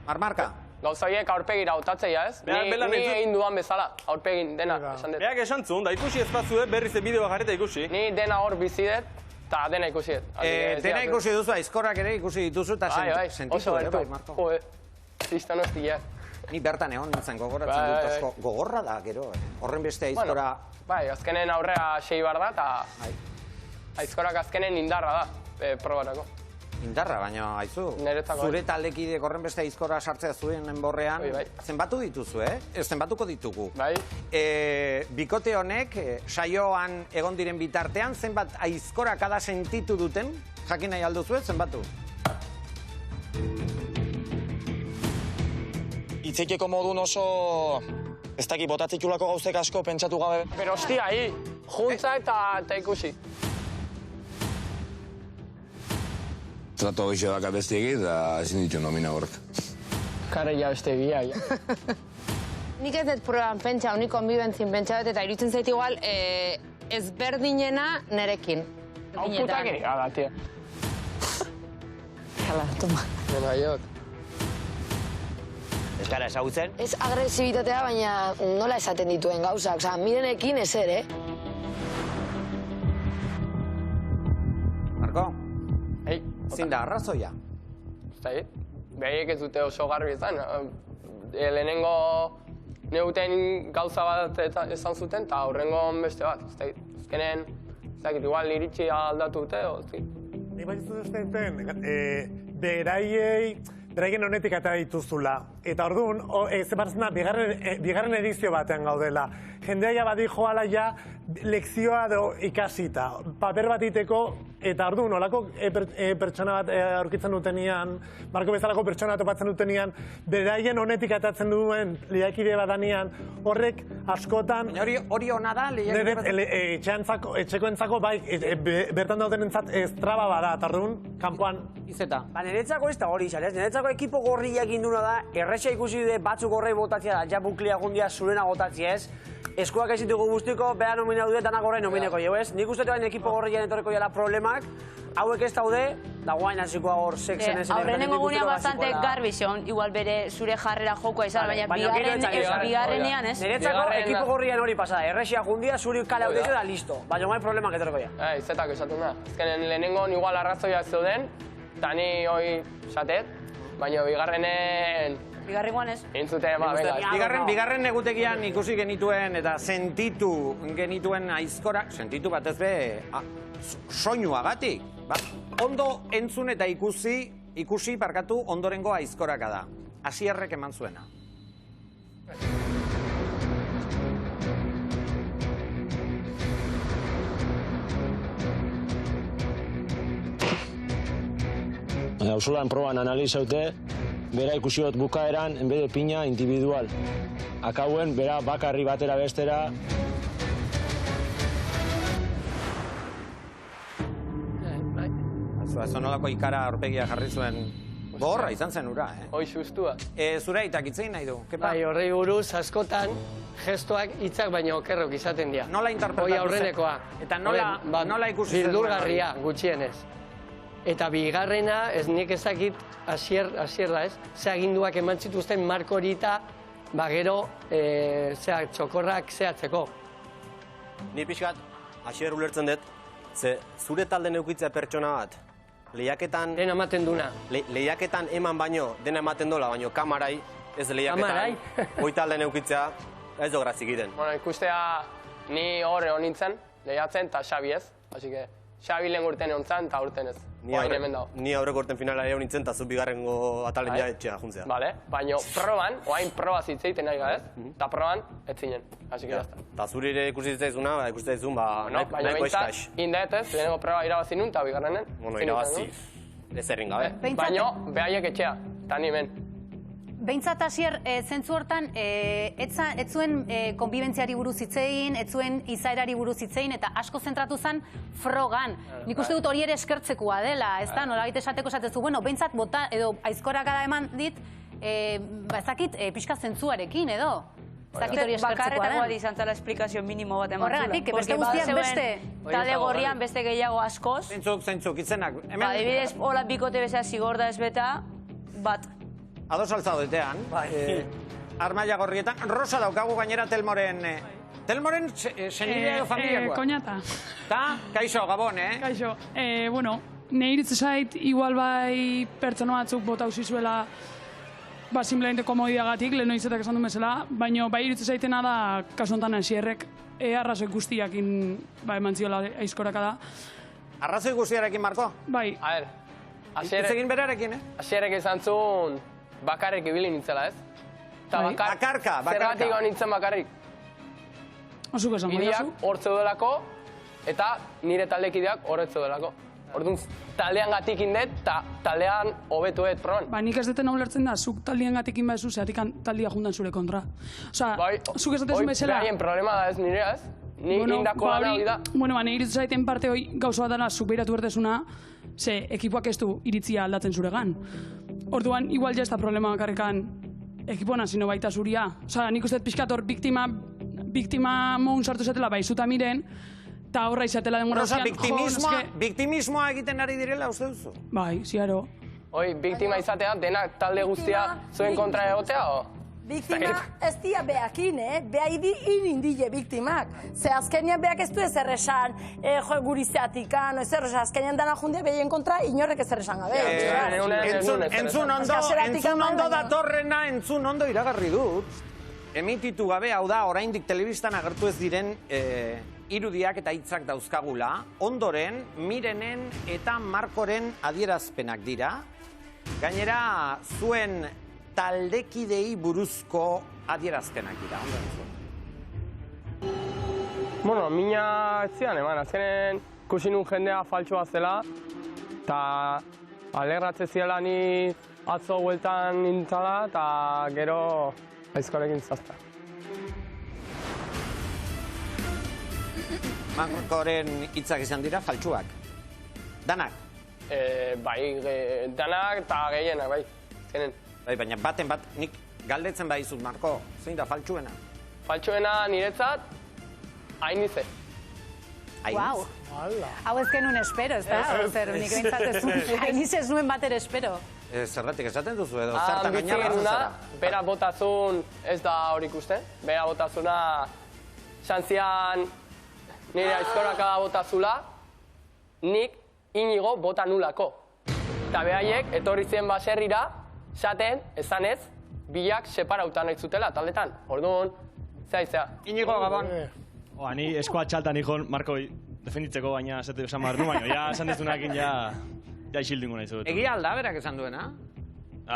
[SPEAKER 3] Marmarka.
[SPEAKER 5] Gauzaiek aurpegira hautatzea ez? Ni egin dudan bezala, aurpegin dena esan dut.
[SPEAKER 23] Beak esan zuen, da ikusi ezpazue berriz bideoa jarrita ikusi.
[SPEAKER 5] Ni dena hor bizi dut, eta dena ikusi dut.
[SPEAKER 3] Dena ikusi duzu, aizkorrak ere ikusi dituzu, eta sentitu ere, bai, Marko.
[SPEAKER 5] Joe, ziztan hostia.
[SPEAKER 3] Ni bertan egon nintzen gogoratzen dut asko. Gogorra da, gero, horren beste aizkora...
[SPEAKER 5] Bai, azkenen aurrea 6 bar da, eta aizkorak azkenen indarra da, probarako.
[SPEAKER 3] Indarra, baina, haizu, zure taldekide horren beste aizkora sartzea zuen enborrean, zenbatu dituzu, zenbatuko ditugu. Bikote honek, saioan egon diren bitartean, zenbat aizkora kada sentitu duten, jakin nahi alduzu, zenbatu?
[SPEAKER 14] Itzeikeko modun oso... Ez daki, botatzitulako gauzek asko pentsatu gabe.
[SPEAKER 5] Pero hostia, juntza eta ikusi.
[SPEAKER 13] Trato hoxe daka beste egit, da ezin ditu nomina horrek.
[SPEAKER 5] Kare ja beste egia,
[SPEAKER 4] Nik ez dut proban pentsa, unik konbibentzin pentsa dut, eta irutzen zait igual ezberdinena nerekin.
[SPEAKER 5] Hau putak ega da, tia.
[SPEAKER 4] Hala, toma.
[SPEAKER 5] Dena jok.
[SPEAKER 3] Ez gara ezagutzen?
[SPEAKER 4] Ez agresibitatea, baina nola esaten dituen gauzak. Osa, mirenekin ezer,
[SPEAKER 3] Marko? Zin da, arrazoia?
[SPEAKER 5] Zai, behaiek ez dute oso garbi izan. Lehenengo neuten gauza bat esan zuten, eta aurrengo beste bat. Azkenen, ez dakit, igual iritsi aldatu dute,
[SPEAKER 6] Nik baizu duzten, beraien honetik atera dituzula. Eta orduan, zebartzen da, bigarren edizio batean gaudela. Jendea ja badi joala ja lekzioa ikasita. Paper bat iteko, eta orduan, olako pertsona bat aurkitzen dutenean, Marko bezalako pertsona topatzen dutenean, beraien honetik atatzen duen lehiakide badanean, horrek askotan...
[SPEAKER 3] Hori hona da lehiakide
[SPEAKER 6] bat? Etxekoentzako, bai, bertan dauden entzat estraba bada, eta orduan, kanpoan...
[SPEAKER 3] Izeta.
[SPEAKER 20] Niretzako ez da hori izan, ez? Niretzako ekipo gorriak induna da, erresa ikusi dute batzuk horrei botatzea da, ja buklia gundia zurena botatzea ez. Eskuak ez ditugu guztiko, beha nomina dute, danak horrei nomineko jau ez. Nik uste bain ekipo gorriak etorreko jala problemak, hauek ez daude, da guain hasikoa hor sexen ez.
[SPEAKER 17] Aurrenengo gunean bastante garbizion, igual bere zure jarrera jokoa izan, baina bigarrenean ez.
[SPEAKER 20] Niretzako ekipo gorrian hori pasada, erresia gundia, zuri kale hau da, listo. Baina guain problemak etorreko ja.
[SPEAKER 5] Izetak esatu da. Ezkenen lehenengon igual arrazoiak zeuden, eta ni hoi satet, baina bigarrenen...
[SPEAKER 17] Bigarrengoan ez?
[SPEAKER 5] Entzute, venga.
[SPEAKER 3] Bigarren negutegian ikusi genituen eta sentitu genituen aizkorak, sentitu batez be, soinuagatik. Ondo entzun eta ikusi parkatu ondorengo aizkoraka da. Asierrek eman zuena.
[SPEAKER 7] Auzolan proban analizaute, bera ikusi dut bukaeran, enbede pina individual. Akauen, bera bakarri batera bestera.
[SPEAKER 3] Ez nolako ikara aurpegia jarri zuen gorra izan zen ura,
[SPEAKER 5] Hoi sustua.
[SPEAKER 3] Zure aitak itzein nahi du?
[SPEAKER 5] Bai, horrei buruz askotan gestoak hitzak baino okerrok izaten dira.
[SPEAKER 3] Nola interpretatu zen?
[SPEAKER 5] Hoi aurrenekoa.
[SPEAKER 3] Eta nola ikusi zen?
[SPEAKER 5] Bildurgarria, gutxienez. Eta bigarrena, ez nik ezakit, asier da ez, ze aginduak eman zituzten Marko hori eta gero txokorrak zehatzeko.
[SPEAKER 2] Ni pixkat, asier ulertzen dut, ze zure talde neukitzea pertsona bat, lehiaketan...
[SPEAKER 5] Dena ematen duna.
[SPEAKER 2] Lehiaketan eman baino, dena ematen dola, baino kamarai, ez lehiaketan, hoi talde neukitzea, ez do grazik iten.
[SPEAKER 5] Bueno, ikustea, ni hor egon nintzen, lehiatzen, eta Xabi ez, así que Xabi lehen urten egon zen, eta urten ez.
[SPEAKER 2] Ni aurreko urten finala egon nintzen, eta zu bigarrengo atalen ja etxea juntzea.
[SPEAKER 5] Bale, baina proban, oain proba zitzeiten nahi gadez, eta proban, ez zinen, hasi que jazta.
[SPEAKER 2] Eta zuri ere ikusi zitzaizuna, ikusi zitzaizun, nahiko eskaz.
[SPEAKER 5] Indaetez, lehenengo proba irabazi nun, eta bigarrenen.
[SPEAKER 2] Bueno, irabazi, ez errin gabe.
[SPEAKER 5] Baina, behaiek etxea, eta ni hemen.
[SPEAKER 8] Behintzat hasier, zentzu hortan, ez zuen konbibentziari buruz hitzein, ez zuen izaerari buruz hitzein, eta asko zentratu zen frogan. Nik uste dut hori ere eskertzekoa dela, ez da? Nolabait esateko esatezu, bueno, behintzat bota, edo aizkorakada eman dit, ezakit, pixka zentzuarekin, edo?
[SPEAKER 17] Bakarretako bat izan zela esplikazio minimo bat eman zula.
[SPEAKER 8] Horregatik, beste guztiak beste.
[SPEAKER 17] Talde gorrian beste gehiago askoz.
[SPEAKER 3] Zeintzuk, itzenak.
[SPEAKER 17] Adibidez, hola bikote bezala zigorda ez beta, bat.
[SPEAKER 3] Ados altzaudetean, armaia gorrietan. Rosa daukagu gainera Telmoren... Telmoren senidea edo familiakoa?
[SPEAKER 9] Koñata.
[SPEAKER 3] Ta, kaixo, Gabon,
[SPEAKER 9] Kaixo, bueno, nahi iritze zait, igual bai pertsona batzuk bota usizuela simplemente komodiagatik, leheno izatak esan du bezala, baina bai iritze zaitena da, kasu honetan Asierrek, arrazoi guztiakin eman ziola aizkoraka da.
[SPEAKER 3] Arrazoi guztiarekin, Marko?
[SPEAKER 9] Bai.
[SPEAKER 5] A ver,
[SPEAKER 3] Itzegin berarekin,
[SPEAKER 5] Asierrek izan zuen bakarrik ibili nintzela, ez?
[SPEAKER 3] Bakarka.
[SPEAKER 5] Zergatik hau nintzen bakarrik.
[SPEAKER 9] Osuk esan,
[SPEAKER 5] Iriak hortze delako, eta nire taldekideak horretze delako. Orduan, taldean gatik indet, eta taldean hobetuet proban.
[SPEAKER 9] Nik ez deten ulertzen da, zuk taldean gatik inbezu, zeatik taldia juntan zure kontra. Osa, zuk ez deten bezala...
[SPEAKER 5] Beraien problema da ez nire, ez? Ni indako lana hori da.
[SPEAKER 9] Bueno, nire iritzu zaiten parte hori gauza bat dela, zuk behiratu berdezuna, ze ekipoak ez du iritzia aldatzen zuregan. Orduan, igual ja ez da problema bakarrikan ekipona, sino baita zuria. Osa, nik uste pixkat hor biktima moun sartu zatela, bai, zuta miren, eta horra izatela demorazian...
[SPEAKER 3] Rosa, biktimismoa egiten ari direla, uste duzu?
[SPEAKER 9] Bai, ziaro.
[SPEAKER 5] Hoi, biktima izatea, denak talde guztia zuen kontra egotea, o?
[SPEAKER 10] Biktima ez dia behakin, beha irindile biktimak. Ze azkenean behak ez du ezer esan, jo gurizeatikan, ezer esan, azkenean dana jundia behien kontra, inorrek ezer esan gabe.
[SPEAKER 3] Entzun ondo datorrena, entzun ondo iragarri dut. Emititu gabe, hau da, oraindik telebistan agertu ez diren irudiak eta hitzak dauzkagula, ondoren Mirenen eta Markoren adierazpenak dira. Gainera, zuen taldekidei buruzko adierazpenak dira.
[SPEAKER 5] Bueno, mina ez zidan, eman, azkenen ikusi nun jendea faltsua zela, eta alegratze ziela ni atzo hueltan nintzala, eta gero aizkorekin zazta.
[SPEAKER 3] Markoren hitzak izan dira faltsuak. Danak?
[SPEAKER 5] Bai, danak eta gehienak, bai.
[SPEAKER 3] Bai, baina baten bat, nik galdetzen bai izut, Marko, zein da faltsuena?
[SPEAKER 5] Faltsuena niretzat, Ainize.
[SPEAKER 8] Wow. Hau ez genuen espero, ez da? Zer, nik bintzat Ainize ez nuen bater espero.
[SPEAKER 3] Zerratik esaten duzu edo, zertan gainarra zuzera?
[SPEAKER 5] Bera botazun, ez da hori ikusten, bera botazuna, xantzian nire aizkoraka botazula, nik inigo bota nulako. Eta behaiek, etorri ziren baserrira, esaten, esanez, biak separauta nahi zutela taldetan. Orduan, zea.
[SPEAKER 3] Inigo, Gabon.
[SPEAKER 11] Ni eskoa txaltan ikon, Marko, defenditzeko baina esate esan behar nu, baina ja esan dezunakin ja isildingo nahi zuetu.
[SPEAKER 3] Egia alda berak esan duena?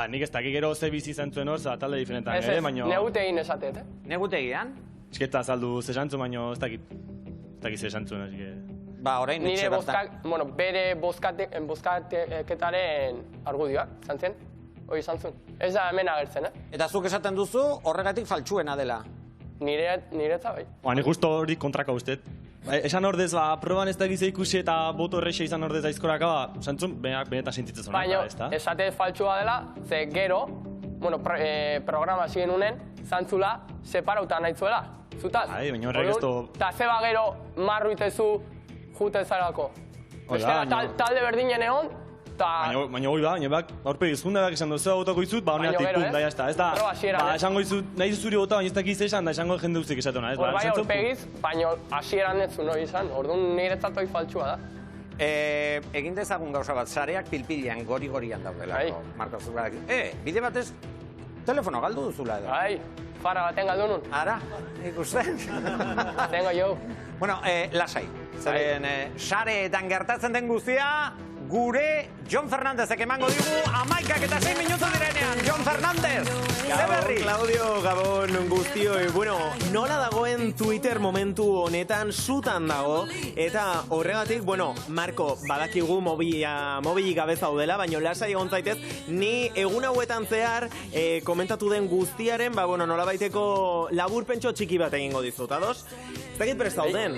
[SPEAKER 11] Nik ez dakik gero ze bizi izan zuen hor, talde diferentan, baina...
[SPEAKER 5] Negutegin esatet,
[SPEAKER 3] Negutegian?
[SPEAKER 11] Esketa azaldu ze esan zuen, baina ez dakit ze esan zuen, eski...
[SPEAKER 3] Ba, orain etxe bertan.
[SPEAKER 5] Bueno, bere bozkaketaren argudioak, izan zen, hori izan zuen. Ez da hemen agertzen,
[SPEAKER 3] Eta zuk esaten duzu, horregatik faltsuena dela?
[SPEAKER 5] Niretza, bai.
[SPEAKER 11] Nik justo hori kontraka ustet. Esan ordez, proban ez da gize ikusi eta boto erreixe izan ordez aizkoraka, santzun, benetan sentitzen zuen.
[SPEAKER 5] Baina, esate faltsua dela, ze gero, programa ziren unen, zantzula, separauta nahi zuela, zutaz.
[SPEAKER 11] Baina horrek ez du...
[SPEAKER 5] Eta zeba gero, marru itezu, jute zarako. Bestela, talde berdinen egon,
[SPEAKER 11] Baina hori baina aurpegi izkunda esan duzua botako izut, honeatik pun, da jazta. Ez da, esango izut, nahi zuzuri bota, baina ez dakiz esan, da esango jende guztik esatuna.
[SPEAKER 5] Bai aurpegiz, baina hasieran ez zuen hori izan, orduan niretzat hori faltsua da.
[SPEAKER 3] Egin dezagun gauza bat, sareak pilpilian, gori-gorian daudelako, Marko Zubarak. Bide batez, telefono galdu duzula edo.
[SPEAKER 5] Bai, fara baten galdu nun.
[SPEAKER 3] Ara, ikusten.
[SPEAKER 5] Tengo jo.
[SPEAKER 3] Bueno, lasai, zeren sareetan gertatzen den guztia, gure Jon Fernandezek emango digu 11:06 minutu direnean. Jon Fernandez, ze berri?
[SPEAKER 15] Claudio, Gabon guztioi. Bueno, nola dagoen Twitter momentu honetan zutan dago, eta horregatik, bueno, Marko, badakigu mobili gabe zaudela, baina lasai egon zaitez, ni egun hauetan zehar komentatu den guztiaren, bueno, nola baiteko laburpentxo txiki bat egingo dizut, ados? Ez dakit prest zauden?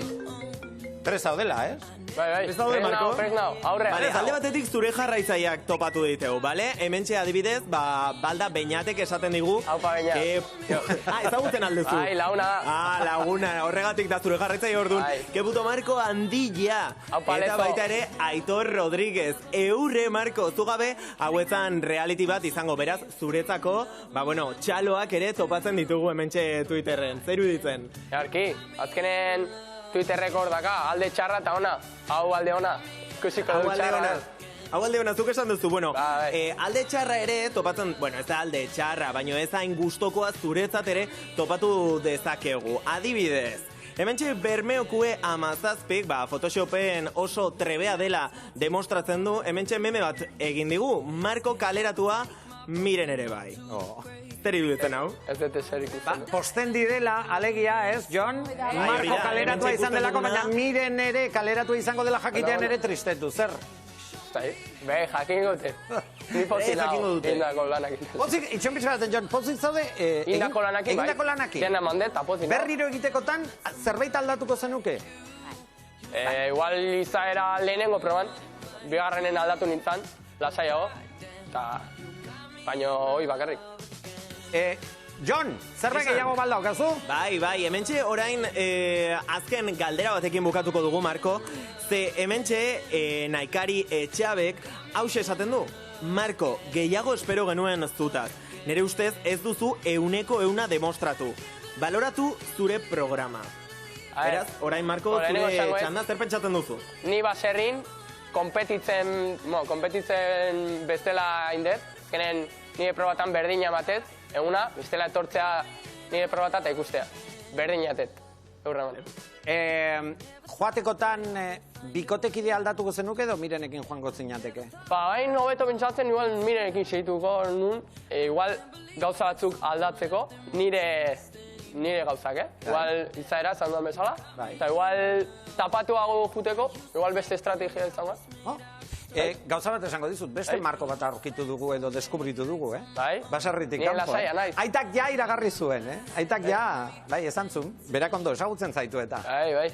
[SPEAKER 3] Prest zaudela, ez?
[SPEAKER 5] Bai,
[SPEAKER 15] Ez daude, Marko?
[SPEAKER 5] Presnao, aurre.
[SPEAKER 15] Alde batetik zure jarraitzaileak topatu ditegu, bale? Hementxe adibidez, balda Beñatek esaten digu.
[SPEAKER 5] Aupa, Beñat.
[SPEAKER 15] Ezagutzen aldezu.
[SPEAKER 5] Ai, laguna da.
[SPEAKER 15] Laguna, horregatik da zure jarraitzaile orduan. Kebuto Marko handila. Eta baita ere, Aitor Rodríguez. Eurre, Marko, zugabe, hauetan reality bat izango, beraz, zuretzako, txaloak ere topatzen ditugu hementxe Twitterren. Zer iruditzen?
[SPEAKER 5] Jarki, azkenen Twitterreko hor daka, alde txarra eta ona. Hau alde ona. Ikusiko du txarra.
[SPEAKER 15] Hau alde ona, zuk esan duzu, alde txarra ere topatzen, ez da alde txarra, baina ez hain gustokoa zuretzat ere topatu dezakegu. Adibidez, hementxe Bermeokue Amazazpik, Photoshopen oso trebea dela demostratzen du, hementxe meme bat egin digu, Marko kaleratua miren ere bai. Zer iruditzen hau?
[SPEAKER 5] Ez dute zer ikusten.
[SPEAKER 3] Posten direla, alegia, ez, Jon? Marko kaleratua izan delako, baina miren ere kaleratua izango dela jakitean ere tristetu, zer?
[SPEAKER 5] Jakin gote. Ni pozik nago, indako lanakin.
[SPEAKER 3] Pozik, itxon pizkaraten, Jon, pozik zaude...
[SPEAKER 5] Indako lanakin, bai.
[SPEAKER 3] Indako lanakin.
[SPEAKER 5] Dena mandeta, pozik nago.
[SPEAKER 3] Berriro egitekotan, zerbait aldatuko zenuke?
[SPEAKER 5] Igual izaera lehenengo proban, bigarrenen aldatu nintzen, lasaiago, eta baino hoi bakarrik.
[SPEAKER 3] Jon, zerbait gehiago balda okazu?
[SPEAKER 15] Bai, hementxe orain azken galdera batekin bukatuko dugu, Marko, ze hementxe Naikari Etxabek hause esaten du. Marko, gehiago espero genuen zutaz. Nere ustez ez duzu 100% demostratu. Baloratu zure programa. Beraz, orain Marko, zure txanda zer pentsatzen duzu?
[SPEAKER 5] Ni baserrin, kompetitzen bestela indet, genen nire probatan berdina matez, eguna, bestela etortzea nire probata eta ikustea. Berdinatet, eurra maten.
[SPEAKER 3] Joatekotan bikotekide aldatuko zenuke edo mirenekin joango zinateke?
[SPEAKER 5] Bain hobeto pentsatzen, igual mirenekin segituko nun, igual gauza batzuk aldatzeko, nire gauzak, Igual izaera, zan duan bezala. Eta igual tapatuago juteko, igual beste estrategia izango.
[SPEAKER 3] Gauza bat esango dizut, beste Marko bat aurkitu dugu edo deskubritu dugu,
[SPEAKER 5] Bai.
[SPEAKER 3] Baserritik
[SPEAKER 5] kanpo. Ni lasaia naiz.
[SPEAKER 3] Aitak ja iragarri zuen, Aitak ja, bai, esan zuen, berak ondo esagutzen zaitu eta.
[SPEAKER 5] Bai.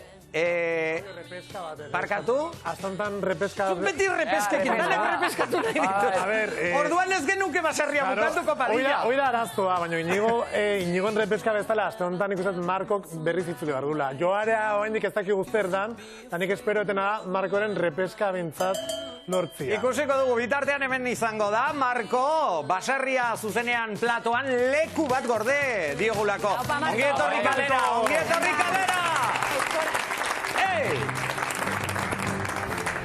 [SPEAKER 3] Parkatu?
[SPEAKER 6] Aztontan repeska...
[SPEAKER 3] Zuk beti repeskekin, danek repeskatu nahi ditut. Orduan ez genuke baserria bukatuko parilla.
[SPEAKER 6] Oida araztua, baina inigoen repeska bezala, aztontan ikusten Markok berriz itzuli bardula. Joarea oendik ez daki guzter dan, eta nik espero etena da Markoren repeska bintzat lortzia.
[SPEAKER 3] Ikusiko dugu, bitartean hemen izango da, Marko, baserria zuzenean platoan leku bat gorde diogulako. Ongi etorri kalera, ongi etorri kalera!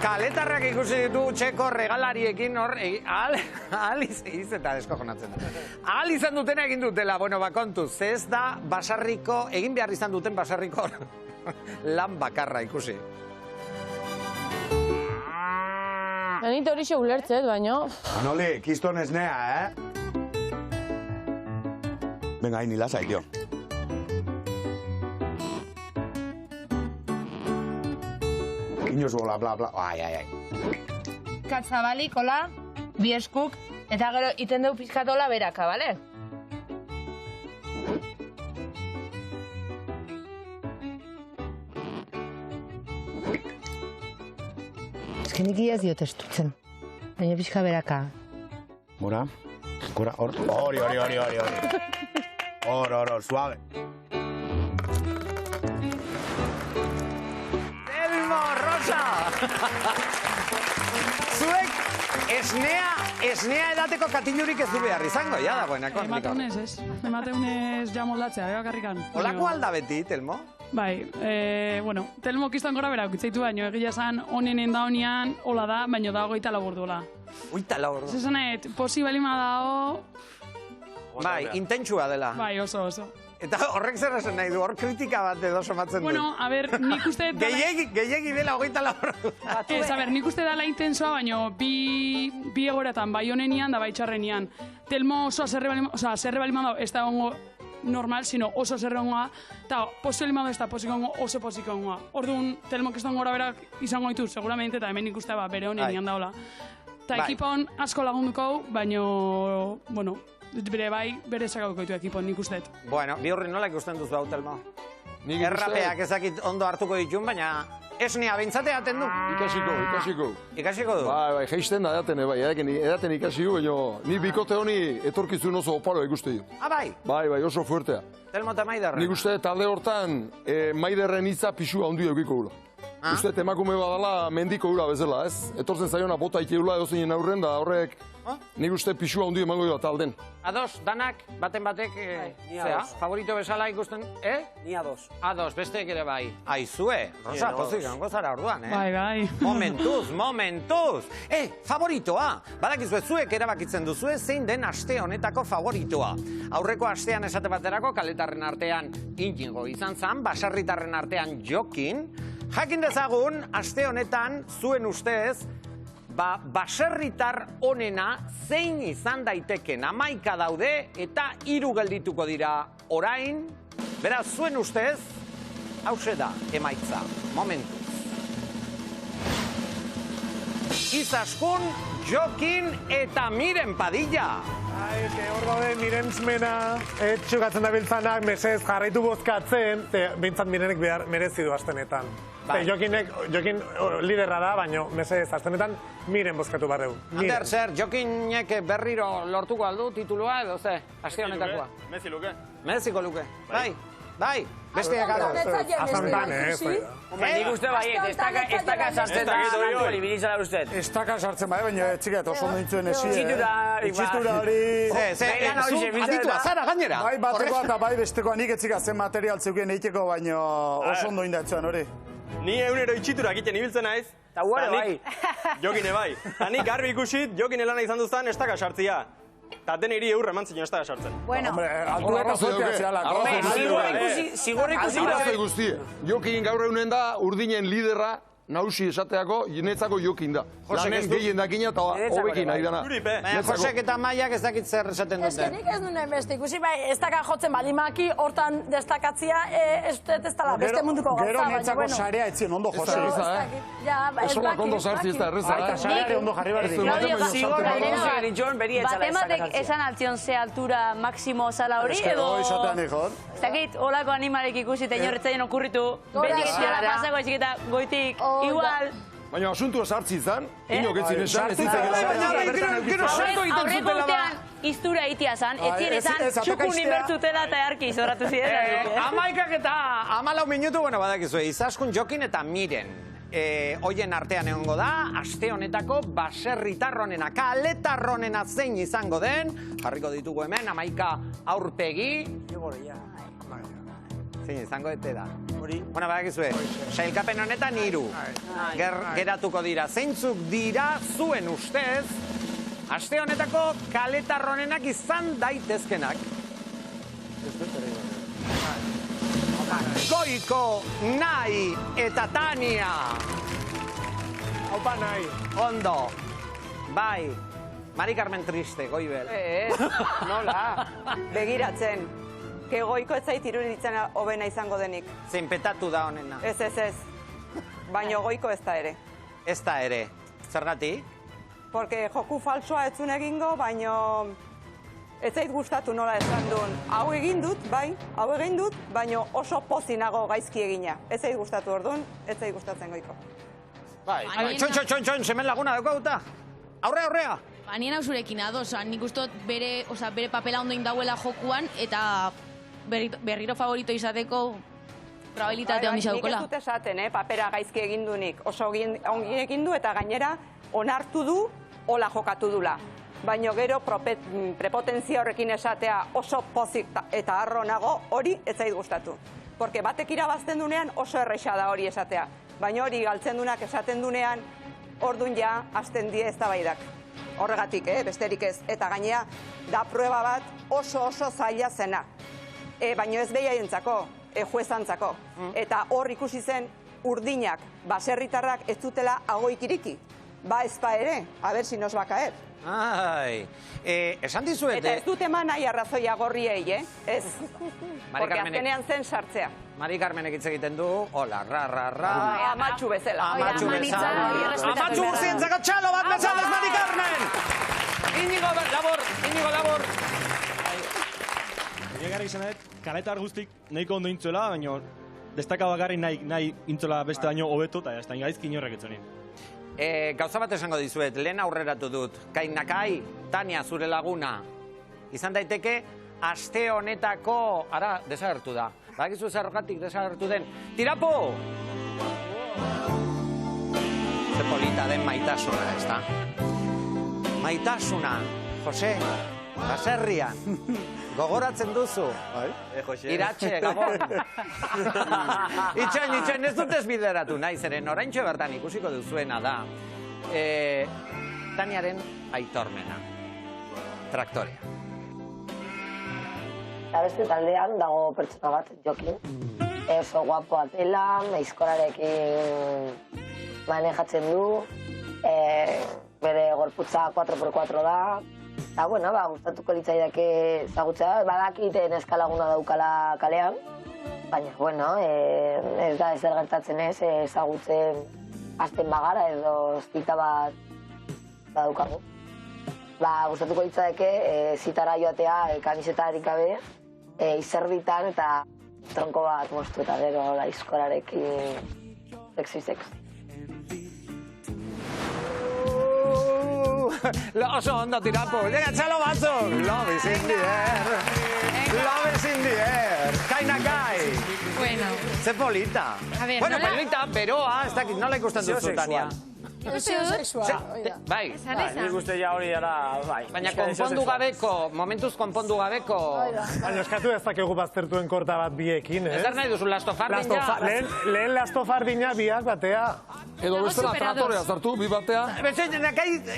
[SPEAKER 3] Kaletarrak ikusi ditu txeko regalariekin hor, ahal izan dutena egin dutela, kontuz, ez da basarriko, egin behar izan duten basarriko lan bakarra ikusi.
[SPEAKER 1] Nit hori xe ulertzet, baino...
[SPEAKER 16] Manoli, kiston esnea, Venga, hain lasai, tío. Inoz bola, bla, bla, ai.
[SPEAKER 4] Katzabalik, hola, bi eskuk, eta gero iten dugu pizkatola beraka, bale? Ezkenik iaz diot estutzen, baina pizka beraka.
[SPEAKER 16] Gora, hori. Hor, suave.
[SPEAKER 3] Zuek esnea edateko katilurik ez du behar izango, ja da buenako.
[SPEAKER 9] Emateunez, ez. Emateunez ja moldatzea, bakarrikan.
[SPEAKER 3] Olako alda beti, Telmo?
[SPEAKER 9] Bai, Telmo kiston gora bera ukitzaitu baino, egia esan onenen da honean, hola da, baino da goita laburduela.
[SPEAKER 3] Oita laburdu?
[SPEAKER 9] Zesanet, posibalima dao...
[SPEAKER 3] Bai, intentsua dela.
[SPEAKER 9] Bai, oso.
[SPEAKER 3] Eta horrek zer esan nahi du, hor kritika bat edo somatzen du.
[SPEAKER 9] Bueno, a ber, nik uste...
[SPEAKER 3] Gehiegi dela hogeita laburdu.
[SPEAKER 9] Ez, a ber, nik uste dela intensoa, baino bi egoratan, bai honenian da bai txarrenian. Telmo oso zerre balima dao, ez da ongo normal, sino oso zerre ongoa, eta posibalima dao ez da posikongo, oso posikongoa. Orduan, Telmo kiston gora berak izango ditu, seguramente, eta hemen ikuste bere honenian daola. Eta ekipon asko lagunduko, baino, bere sakauko ditu ekipon, nik usteet.
[SPEAKER 3] Bueno, bi horri nola ikusten duzu hau, Telmo? Errapeak ezakit ondo hartuko ditun, baina Esnia, behintzate aten du?
[SPEAKER 12] Ikasiko.
[SPEAKER 3] Ikasiko du?
[SPEAKER 12] Bai, geisten da edaten, edaten ikasiko, baina ni bikote honi etorkizun oso oparo ikuste jo.
[SPEAKER 3] Bai?
[SPEAKER 12] Bai, oso fuertea.
[SPEAKER 3] Telmo eta Maiderren.
[SPEAKER 12] Nik uste talde hortan Maiderren hitza pixua handia eukiko gula. Uste emakume badala mendiko gula bezala, ez? Etortzen zaiona bota ikeula edozeinen aurren da horrek nik uste pixua handia emango dira talden.
[SPEAKER 3] Ados, danak, baten batek, favorito bezala ikusten,
[SPEAKER 20] Ni ados.
[SPEAKER 3] Ados, besteek ere bai. Aizue, Rosa, pozik, ongo zara orduan,
[SPEAKER 9] Bai.
[SPEAKER 3] Momentuz. Favoritoa. Badakizue, zuek erabakitzen duzue zein den aste honetako favoritoa. Aurreko astean esate baterako kaletarren artean Inigo izan zan, basarritarren artean Jokin. Jakin dezagun, aste honetan, zuen ustez, baserritar onena zein izan daiteken 11 daude eta 3 geldituko dira orain. Beraz, zuen ustez, hause da emaitza. Momentuz. Izaskun, Jokin eta Miren Padilla.
[SPEAKER 6] Hor daude Mirensmena, txukatzen da biltzanak, mesez jarraitu bozkatzen, bintzat Mirenek merezi du astenetan. Jokin liderra da, baina mesez astenetan Miren bozkatu barreu.
[SPEAKER 3] Ander, zer, Jokinek berriro lortuko aldu titulua edo ze, aste honetakoa?
[SPEAKER 23] Mezi luke.
[SPEAKER 3] Meziko luke, bai. Besteak ados.
[SPEAKER 20] Nik uste baiet, ez daka sartzen da nantu elibilizala uste.
[SPEAKER 16] Ez daka sartzen bai, baina txiket oso nintzuen esi.
[SPEAKER 20] Itxitura
[SPEAKER 16] hori...
[SPEAKER 3] Aditua, zara gainera.
[SPEAKER 16] Bai batekoa eta bai bestekoa nik etzika zen material zeukien eiteko, baina oso ondo indatzean hori.
[SPEAKER 23] Ni egunero itxitura egiten ibiltzen naiz.
[SPEAKER 20] Eta guare bai.
[SPEAKER 23] Jokine bai. Eta nik garbi ikusit, Jokine lana izan duztan ez daka sartzia. Eta den eri eurre eman zinen ez daka sartzen.
[SPEAKER 8] Bueno.
[SPEAKER 16] Altura eta zotea zehalako.
[SPEAKER 20] Zigor ikusi.
[SPEAKER 12] Jokin gaur egunen da urdinen liderra nausi esateako, netzako Jokin da. Lanen gehien dakina eta hobekin nahi dana.
[SPEAKER 3] Josek eta Maiak ez dakit zer esaten duten.
[SPEAKER 10] Nik ez duen beste ikusi, bai, ez daka jotzen balimaki, hortan destakatzia, ez dela beste munduko gauza.
[SPEAKER 16] Gero netzako sarea etzien ondo jose.
[SPEAKER 12] Esolak ondo sartzi ez da erreza.
[SPEAKER 16] Eta sareare ondo jarri barri.
[SPEAKER 17] Batematek esan altzion ze altura maksimo zala hori edo... Ez dakit, olako animalek ikusi eta inorretzaien okurritu. Betik zela pasako ezik eta goitik, igual...
[SPEAKER 12] Baina asuntua sartzi izan, inok etzin esan, ez
[SPEAKER 17] aurreko urtean iztura itia zan, etzien esan txukun inbertzutela eta earki izorratu ziren.
[SPEAKER 3] 11 eta 14 minutu, badakizue, Izaskun, Jokin eta Miren. Hoien artean egongo da, aste honetako baserritarronena, kaletarronena zein izango den, jarriko ditugu hemen, 11 aurpegi. Zein izango ete da. Bueno, badakizue, sailkapen honetan 3 geratuko dira. Zeintzuk dira zuen ustez, aste honetako kaletarronenak izan daitezkenak. Goiko, Nai eta Tania.
[SPEAKER 6] Opa, Nai.
[SPEAKER 3] Ondo. Bai. Mari Carmen triste, Goibel.
[SPEAKER 18] Nola. Begiratzen. Goiko ez zait iruditzen hobena izango denik.
[SPEAKER 3] Zein petatu da honena.
[SPEAKER 18] Ez. Baina Goiko ez da ere.
[SPEAKER 3] Ez da ere. Zergatik?
[SPEAKER 18] Porque joku falsoa etzun egingo, baina ez zait gustatu nola esan duen. Hau egin dut, baina oso pozinago gaizki egina. Ez zait gustatu orduan, ez zait gustatzen Goiko.
[SPEAKER 3] Bai, txon, semen laguna daukauta. Aurrea.
[SPEAKER 19] Nien hau zurekin ados, nik ustot bere papela ondo indauela jokuan, eta berriro favorito izateko probabilitate handi zaukola.
[SPEAKER 18] Nik ez dut esaten, papera gaizki egin dunik. Oso ongi egin du eta gainera onartu du, hola jokatu dula. Baina gero prepotentzia horrekin esatea oso pozik eta arronago hori ez zait gustatu. Porque batek irabazten dunean oso erresa da hori esatea. Baina hori galtzen dunak esaten dunean, orduan ja, hasten die eztabaidak. Horregatik, besterik ez. Eta gainea, da prueba bat oso zaila zena. Baina ez behaientzako, juezantzako. Eta hor ikusi zen urdinak, baserritarrak ez dutela agoik iriki. Ba ezpa ere, a ver si nos va a caer.
[SPEAKER 3] Ai, esan dizuete...
[SPEAKER 18] Eta ez dut eman nahi arrazoia gorriei, ez? Porque azkenean zen sartzea.
[SPEAKER 3] Mari Carmenek hitz egiten du, hola, ra.
[SPEAKER 18] Amatxu bezala.
[SPEAKER 3] Amatxu guztientzako txalo bat bezalez, Mari Carmen! Inigo labor.
[SPEAKER 11] Gara izanet, kaletar guztik nahiko ondo intzuela, baina destaka bakarri nahi intzola beste baino hobeto, eta ez da gaizki inorrek etzonin.
[SPEAKER 3] Gauza bat esango dizuet, lehen aurreratu dut. Kainakai, Tania, zure laguna. Izan daiteke, aste honetako, ara, desagertu da. Badakizu zergatik desagertu den. Tirapo! Ze polita den maitasuna, ez da? Maitasuna, Jose, baserrian. Gogoratzen duzu. Iratxe, Gabon. Itxain, ez dut ezbideratu nahi, zeren oraintxo bertan ikusiko duzuena da. Taniaren aitormena. Traktorea.
[SPEAKER 14] Eta beste taldean dago pertsona bat, Jokin. Oso guapoa dela, aizkorarekin manejatzen du, bere gorputza 4x4 da, eta, bueno, gustatuko litzaidake ezagutzea, badakit neskalaguna daukala kalean, baina, bueno, ez da ezer gertatzen ez, ezagutzen hasten bagara edo zita bat badaukagu. Gustatuko litzadeke zitara joatea kamisetarik gabe, izerditan eta tronko bat moztu eta gero aizkorarekin sexy.
[SPEAKER 3] Oso ondo, Tirapo. Llega, txalo batzuk. Love is in the air. Love is in the air. Kainakai.
[SPEAKER 4] Bueno.
[SPEAKER 3] Ze polita.
[SPEAKER 4] A ver,
[SPEAKER 3] bueno,
[SPEAKER 4] nola...
[SPEAKER 3] polita, beroa, ez dakit, nola ikusten duzu, Tania? Bai.
[SPEAKER 20] Nik uste ja hori dara, bai.
[SPEAKER 3] Baina konpondu gabeko, momentuz konpondu gabeko...
[SPEAKER 6] Baina eskatu ez dakegu baztertuen korta bat biekin, eh?
[SPEAKER 3] Ez dar nahi duzu, lastofardina?
[SPEAKER 6] Lehen lastofardina biak batea.
[SPEAKER 12] Edo bestela traktorea zartu, bi batea.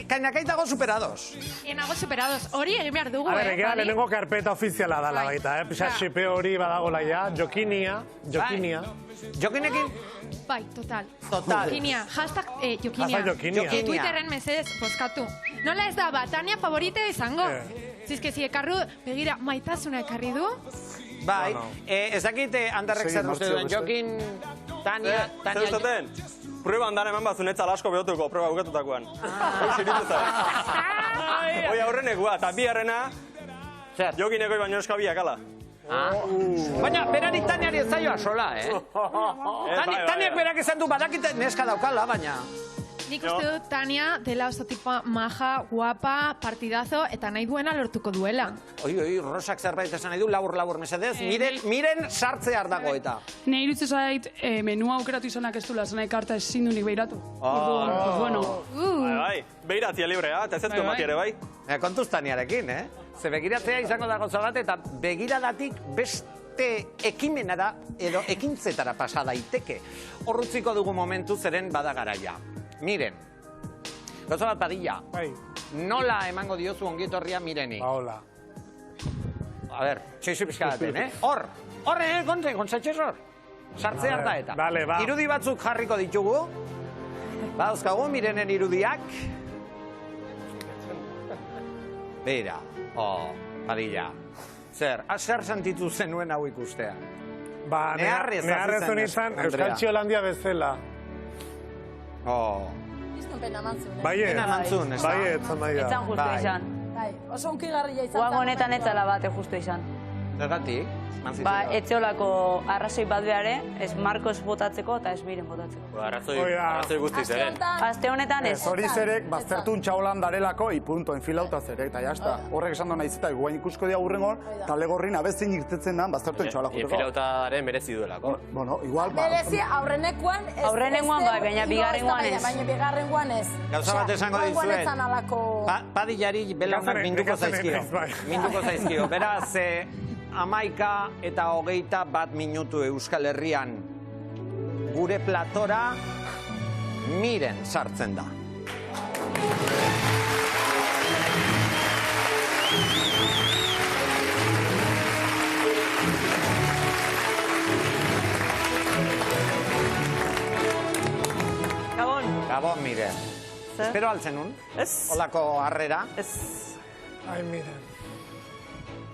[SPEAKER 3] Kainakai dago superados.
[SPEAKER 4] Nago superados, hori egin behar dugu,
[SPEAKER 6] A ber, egea lehenengo karpeta ofiziala dala baita, Pisa xipe hori badagola ja, Jokinia.
[SPEAKER 3] Jokinekin?
[SPEAKER 4] Bai, total.
[SPEAKER 3] Jokinia,
[SPEAKER 4] hashtag Jokinia. Twitterren mesedez bozkatu. Nola ez da, Tania favorite izango. Zizke ekarru, begira, maitasuna ekarri du.
[SPEAKER 3] Bai, ez dakit handarrek zer uste duen, Jokin, Tania...
[SPEAKER 23] Zer usteten? Prueba handan eman bat zunetzal asko behotuko, prueba bukatutakoan. Hoi xiritu zara. Hoi aurrenekua, eta bi harrena, Jokineko baino eskabiak, ala.
[SPEAKER 3] Baina, berari Taniari ez zaioa sola, Taniak berak esan du badakite neska daukala, baina...
[SPEAKER 4] Nik uste dut Tania dela oso tipa maja, guapa, partidazo, eta nahi duena lortuko duela.
[SPEAKER 3] Oi, Rosak zerbait esan nahi du, labur mesedez, miren sartzear dago eta.
[SPEAKER 9] Ne irutzen zait, menua aukeratu izanak ez dula, zanai karta ezin dunik behiratu. Bueno.
[SPEAKER 23] Bai, behiratzia librea, eta ez ezko mati ere, bai.
[SPEAKER 3] Kontuz Taniarekin, Ze begiratzea izango dago bat eta begiradatik beste ekimenara edo ekintzetara pasa daiteke. Horrutziko dugu momentu zeren badagaraia. Miren, gauza bat Padilla, nola emango diozu ongietorria Mireni?
[SPEAKER 6] Hola.
[SPEAKER 3] A ber, txeixu pixkadaten, Hor, kontzatxez hor. Sartze harta eta. Irudi batzuk jarriko ditugu. Badauzkagu Mirenen irudiak. Beira. Padilla. Zer sentitu zenuen hau ikustea?
[SPEAKER 6] Neharrez honetan Euskal Txiolandia bezala.
[SPEAKER 10] Pena mantzun.
[SPEAKER 6] Baiet, zan maia.
[SPEAKER 17] Etzan justu izan.
[SPEAKER 10] Oso unkigarria izan.
[SPEAKER 17] Oago honetan etzala bate justu izan.
[SPEAKER 3] Zergatik?
[SPEAKER 17] Etxeolako arrazoi bat behare, ez Marcos botatzeko eta ez Miren botatzeko.
[SPEAKER 23] Arrazoi guztiz ere.
[SPEAKER 17] Aste honetan ez.
[SPEAKER 16] Hori zerek, baztertun txaulan darelako, punto, enfilauta zerek, eta jazta. Horrek esan nahi zita, guain ikusko dia hurrengon, tale gorrin abezin irtetzen da, baztertuen txaulako.
[SPEAKER 23] Enfilauta daren merezi duelako.
[SPEAKER 16] Bueno, igual,
[SPEAKER 10] merezi aurrenekoan ez.
[SPEAKER 17] Aurrenekoan bai, baina bigarrengoan ez.
[SPEAKER 10] Baina bigarrengoan ez.
[SPEAKER 3] Gauza bat esango dizuet. Padillari belaunak minduko zaizkio. Beraz, 11 eta 21 minutu Euskal Herrian gure platora Miren sartzen da. Gabon, Miren. Espero altzenun? Ez. Olako harrera?
[SPEAKER 6] Ez. Ai, Miren.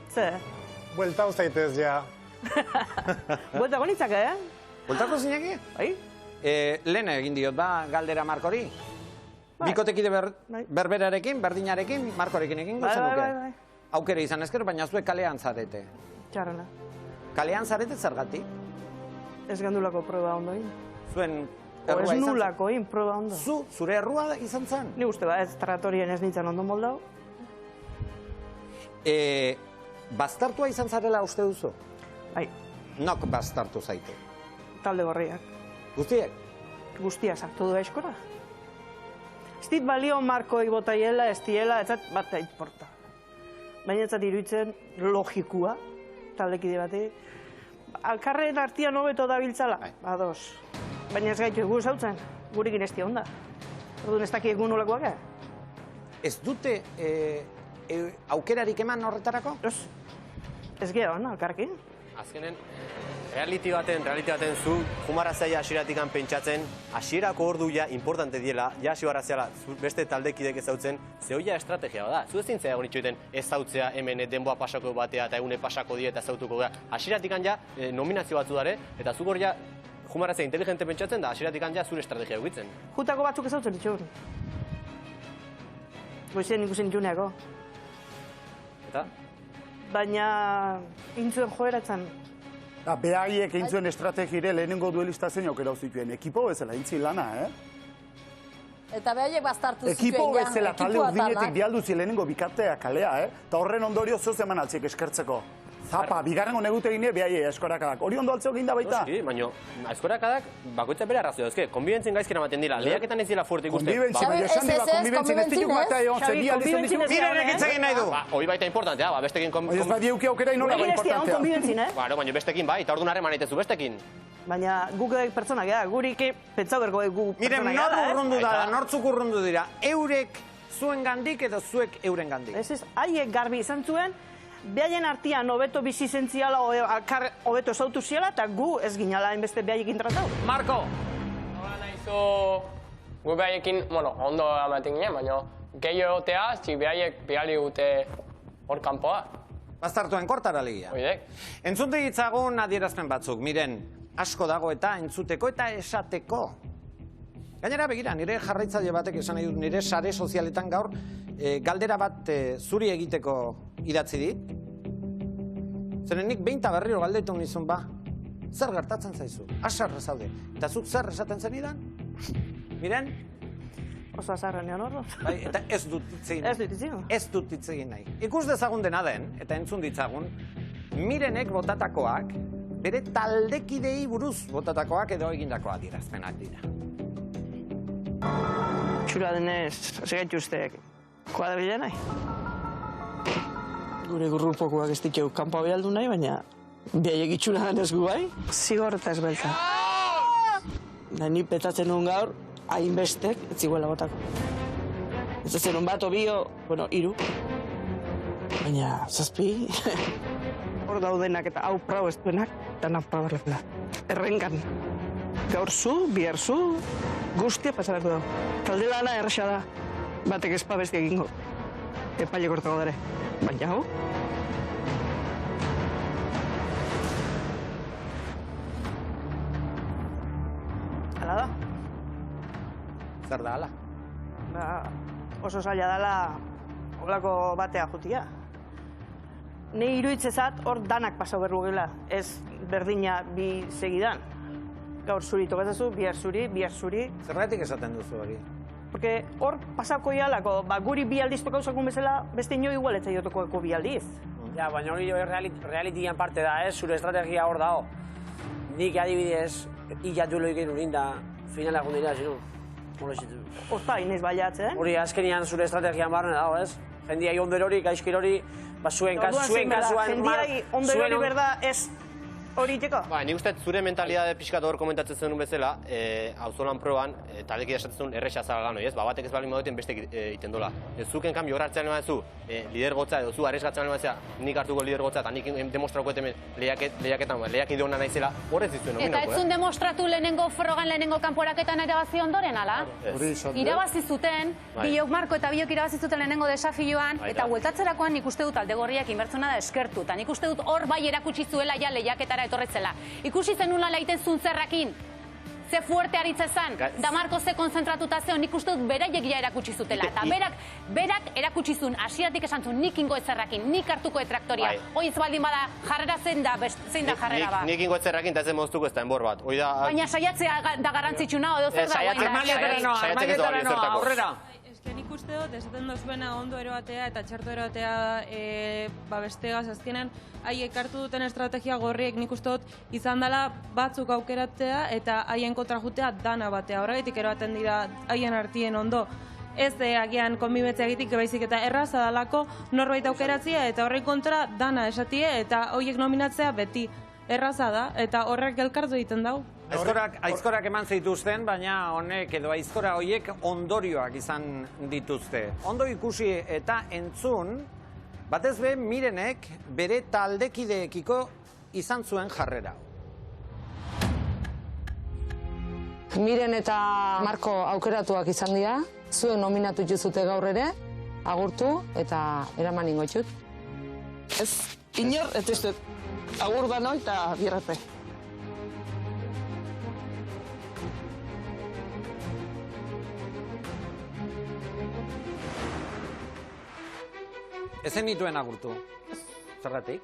[SPEAKER 17] Zer?
[SPEAKER 6] Bueltau zaitez, ja.
[SPEAKER 17] Bueltako nintzake,
[SPEAKER 3] Bueltako zineki? Bai? Lehen egin diot, galdera Markori? Bikotekide berberarekin, berdinarekin, Markorekin egin gutzen duke? Bai. Aukere izan ezker, baina zuek kalean zarete.
[SPEAKER 17] Txarrena.
[SPEAKER 3] Kalean zarete zergatik?
[SPEAKER 13] Ez gandulako proba ondo egin.
[SPEAKER 3] Zuen
[SPEAKER 13] O ez nulako egin proba ondo.
[SPEAKER 3] Zure errua izan zen?
[SPEAKER 13] Ni uste ez tratorien ez nintzen ondo moldau.
[SPEAKER 3] Bastartua izan zarela uste duzu?
[SPEAKER 13] Bai.
[SPEAKER 3] Nok bastartu zaite?
[SPEAKER 13] Talde gorriak.
[SPEAKER 3] Guztiek?
[SPEAKER 13] Guztia sartu du eskora. Ez dit balio Markoi botaiela, ez diela, ez zat bat importa. Baina ez zat iruditzen logikua, taldekide bati. Alkarren artian hobeto da biltzala, ados. Baina ez gaitu egu zautzen, gurekin ez onda. Orduan ez dakik egun nolakoak,
[SPEAKER 3] Ez dute aukerarik eman horretarako?
[SPEAKER 13] Ez geha hona, alkarrekin.
[SPEAKER 2] Azkenen, reality baten zu, jumarazaia hasieratikan pentsatzen, hasierako ordu ja importante diela, ja hasi barraziala beste taldekidek ezautzen, ze hoia estrategia bada. Zu ezin zaiago nitxoiten ezautzea hemen denboa pasako batea eta egune pasako die eta ezautuko gara. Hasieratikan ja nominazio batzu dare, eta zuk hor ja jumarazia inteligente pentsatzen da, hasieratikan ja zure estrategia egitzen.
[SPEAKER 13] Jutako batzuk ezautzen ditxun. Goizien ikusen juneako.
[SPEAKER 2] Eta?
[SPEAKER 13] Baina intzuen joeratzen.
[SPEAKER 16] Behaiek intzuen estrategire lehenengo duelista zein aukera zituen. Ekipo bezala, intzi lana,
[SPEAKER 10] Eta behaiek bastartu zituen.
[SPEAKER 16] Ekipo bezala, talde urdinetik dialduzi lehenengo bikatea kalea, Eta horren ondorio zoz eman atziek eskertzeko. Zapa, bigarrengo negutegine behaiek eskorakadak. Hori ondo altzeo ginda baita?
[SPEAKER 2] Noski, baina eskorakadak bakoitza bere arrazio. Ez que, konbibentzien gaizkera ematen dira. Lehiaketan ez dira fuerte ikusten.
[SPEAKER 16] Konbibentzien ez ditu bat egon, ze bi aldizen ditu.
[SPEAKER 3] Mirenek itzegin nahi du.
[SPEAKER 2] Hori baita importantea, bestekin...
[SPEAKER 16] Ez badi euki aukera inola ba importantea.
[SPEAKER 2] Baina bestekin bai, eta orduan harreman eitezu bestekin.
[SPEAKER 13] Baina guk pertsona geha, gurik pentsau berko gu pertsona geha.
[SPEAKER 3] Miren, nor urrundu da, nortzuk urrundu dira. Eurek zuen gandik edo zuek euren gandik?
[SPEAKER 13] Ez, haiek garbi izan zuen, behaien artian hobeto bizi zentziala, hobeto esautu ziala, eta gu ez ginala hainbeste behaiekin tratau.
[SPEAKER 5] Marko! Nola nahizu gu behaiekin, ondo amaten ginen, baina gehiago egotea, zik behaiek biali gute hor kanpoa.
[SPEAKER 3] Bastartuen kortara legia.
[SPEAKER 5] Oidek.
[SPEAKER 3] Entzute ditzagun adierazpen batzuk, miren, asko dago eta entzuteko eta esateko. Gainera, begira, nire jarraitzaile batek esan nahi dut, nire sare sozialetan gaur galdera bat zuri egiteko idatzi dit. Zeren nik behin berriro galdetu nizun ba, zer gertatzen zaizu, asarra zaude. Eta zuk zer esaten zenidan? Miren?
[SPEAKER 13] Oso asarra neon horro.
[SPEAKER 3] Eta ez dut itzegin.
[SPEAKER 13] Ez dut itzegin.
[SPEAKER 3] Ez dut itzegin nahi. Ikus dezagun dena den, eta entzun ditzagun, Mirenek botatakoak, bere taldekidei buruz botatakoak edo egindakoa adierazpenak dira.
[SPEAKER 13] Txura denez, segaitu usteek, kuadrilla nahi?
[SPEAKER 21] Gure grupokoak ez dikeu kanpa behaldu nahi, baina behaiek itxura denez gu bai?
[SPEAKER 13] Zigor eta ez beltza.
[SPEAKER 21] Da ni petatzen nuen gaur, hainbestek, ez ziguela botako. Ez zen bat, obio, hiru. Baina, zazpi...
[SPEAKER 13] Hor daudenak eta hau prau ez duenak, eta nan prau erlefela. Errengan. Gaur zu, bihar zu, guztia pasarako dago. Talde lana erresa da, batek ezpa besti egingo. Epaile kortago dare. Baina hau? Hala da?
[SPEAKER 3] Zer da, hala?
[SPEAKER 13] Oso zaila dela holako batea jutia. Ni iruditzezat hor danak pasau berru gela, ez berdina bi segidan. Gaur zuri tokatzazu, bihar zuri.
[SPEAKER 3] Zergatik esaten duzu hori?
[SPEAKER 13] Porque hor pasako ialako, guri bi aldiz tokauzakun bezala, beste ino igual ez zailotoko bi aldiz.
[SPEAKER 20] Ja, baina hori realitian parte da, zure estrategia hor dago. Nik adibidez, ilatuelo egin urin da, finalak gundira, zinu.
[SPEAKER 13] Horta, inez baiatzen.
[SPEAKER 20] Hori, azkenian zure estrategian barne dago, ez? Jendiai onder hori, gaizkir hori, zuen kasuan...
[SPEAKER 13] Jendiai onder hori berda ez hori iteko?
[SPEAKER 2] Nik uste zure mentalidade pixkat hor komentatzen zenun bezala, auzolan proban, taldeki esatzen zuen erresa zara lan hori, ez? Batek ez balin baduten bestek iten dola. Zuken kanbio hor hartzean emazu, lidergotza edo zu arrezgatzen ematzea, nik hartuko lidergotza eta nik demostrauko hemen lehiakide hona naizela, horrez dizuen ominako,
[SPEAKER 8] Eta ez zuen demostratu lehenengo frogan lehenengo kanporaketan irabazi ondoren, ala? Irabazi zuten, biok Marko eta biok irabazi zuten lehenengo desafioan, eta hueltatzerakoan nik uste dut alde gorriak inbertzuna da eskertu, eta nik uste dut hor bai erakutsi zuela ja lehiaketara etorretzela. Ikusi zenula laiten zuntzerrakin, ze fuerte aritze zan, da Marko ze konzentratuta zeo, nik uste dut beraiek ja erakutsi zutela. Eta berak erakutsi zuen, hasieratik esan zuen, nik ingo ezerrakin, nik hartuko etraktoria. Hoi ez baldin bada jarrera zein da jarrera ba.
[SPEAKER 2] Nik ingo ezerrakin eta ez moztuko ez da enbor bat.
[SPEAKER 8] Baina saiatzea da garrantzitsuna, edo zer da.
[SPEAKER 2] Saiatzek
[SPEAKER 3] aurrera.
[SPEAKER 7] Nik uste dut, esaten dozuena ondo eroatea eta txarto eroatea bestegaz azkenan, haiek hartu duten estrategia gorriek nik uste dut izan dela batzuk aukeratzea eta haien kontrajutea dana batea. Horregatik eroaten dira haien artien ondo. Ez agian konbibetzea egitik baizik eta erraza dalako norbait aukeratzea eta horrek kontra dana esatie eta horiek nominatzea beti erraza da eta horrek elkartu egiten dau.
[SPEAKER 3] Aizkorak eman zituzten, baina honek edo aizkora horiek ondorioak izan dituzte. Ondo ikusi eta entzun, batez be Mirenek bere taldekideekiko izan zuen jarrera.
[SPEAKER 15] Miren eta Marko aukeratuak izan dira, zuen nominatu juzute gaur ere, agurtu eta eraman ingo txut.
[SPEAKER 21] Ez, inor, ez dut, agur danoi eta birrate.
[SPEAKER 3] Ezen dituen agurtu? Zergatik?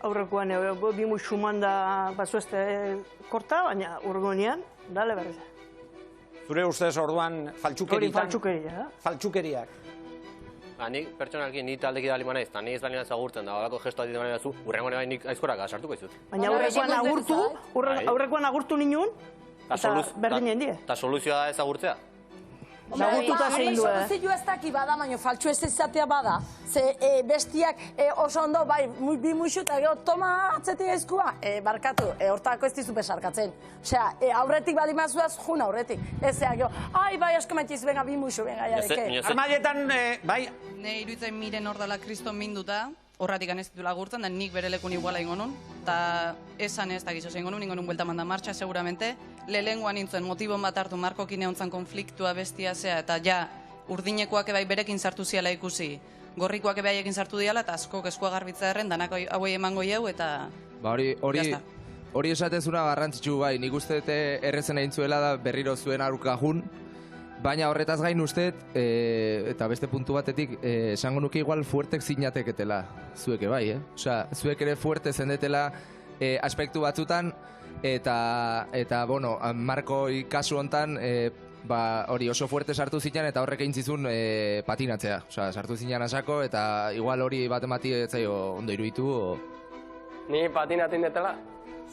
[SPEAKER 13] Aurrekoan, bi muixuman da bazueste korta, baina urgonean, dale berriz.
[SPEAKER 3] Zure ustez orduan faltsukeritan?
[SPEAKER 13] Faltsukeria.
[SPEAKER 3] Faltsukeriak.
[SPEAKER 2] Nik pertsonalki ni taldeki dali manaiz, eta ni ez bali agurtzen da, horako gestoa ditu manaiz zu, urrengoan bai nik aizkorak sartuko izut.
[SPEAKER 13] Baina aurrekoan agurtu ninun, eta berdin jendie.
[SPEAKER 2] Eta soluzioa da ez agurtzea?
[SPEAKER 13] Agurtuta zein du,
[SPEAKER 10] Soluzio ez daki bada, baina faltsu ez izatea bada. Ze bestiak oso ondo, bai, bi muixu eta gero toma atzetik aizkua, barkatu, hortako ez dizu besarkatzen. Osea, aurretik bali mazuaz, jun aurretik. Ez gero, ai, bai, asko maitiz, venga, bi muixu, venga, jareke.
[SPEAKER 3] Armaietan, bai?
[SPEAKER 22] Ne iruditzen Miren hor dela kriston minduta, horratik ez ditula agurtzen, da nik bere lekun iguala ingo nun, eta esan ez da gizo zein ingo nun buelta manda martxa, seguramente. Lehengoan nintzen motibon bat hartu Markokin egontzan konfliktua bestia zea, eta ja, urdinekoak ebai berekin sartu ziala ikusi, gorrikoak ebai ekin sartu diala, eta asko eskua garbitza erren, danak hauei emango jau, eta...
[SPEAKER 24] Hori esatezuna garrantzitsu bai, nik uste errezen egin zuela da berriro zuen arukajun, baina horretaz gain uste, eta beste puntu batetik, esango nuke igual fuertek zinateketela, zueke bai, Osea, zuek ere fuerte zendetela aspektu batzutan, eta bueno, Markoi kasu hontan, hori oso fuerte sartu zinean, eta horrek egin zizun patinatzea. Osea, sartu zinean asako, eta igual hori bat emati ez zaio ondo iruditu.
[SPEAKER 5] Ni patinatzen detela?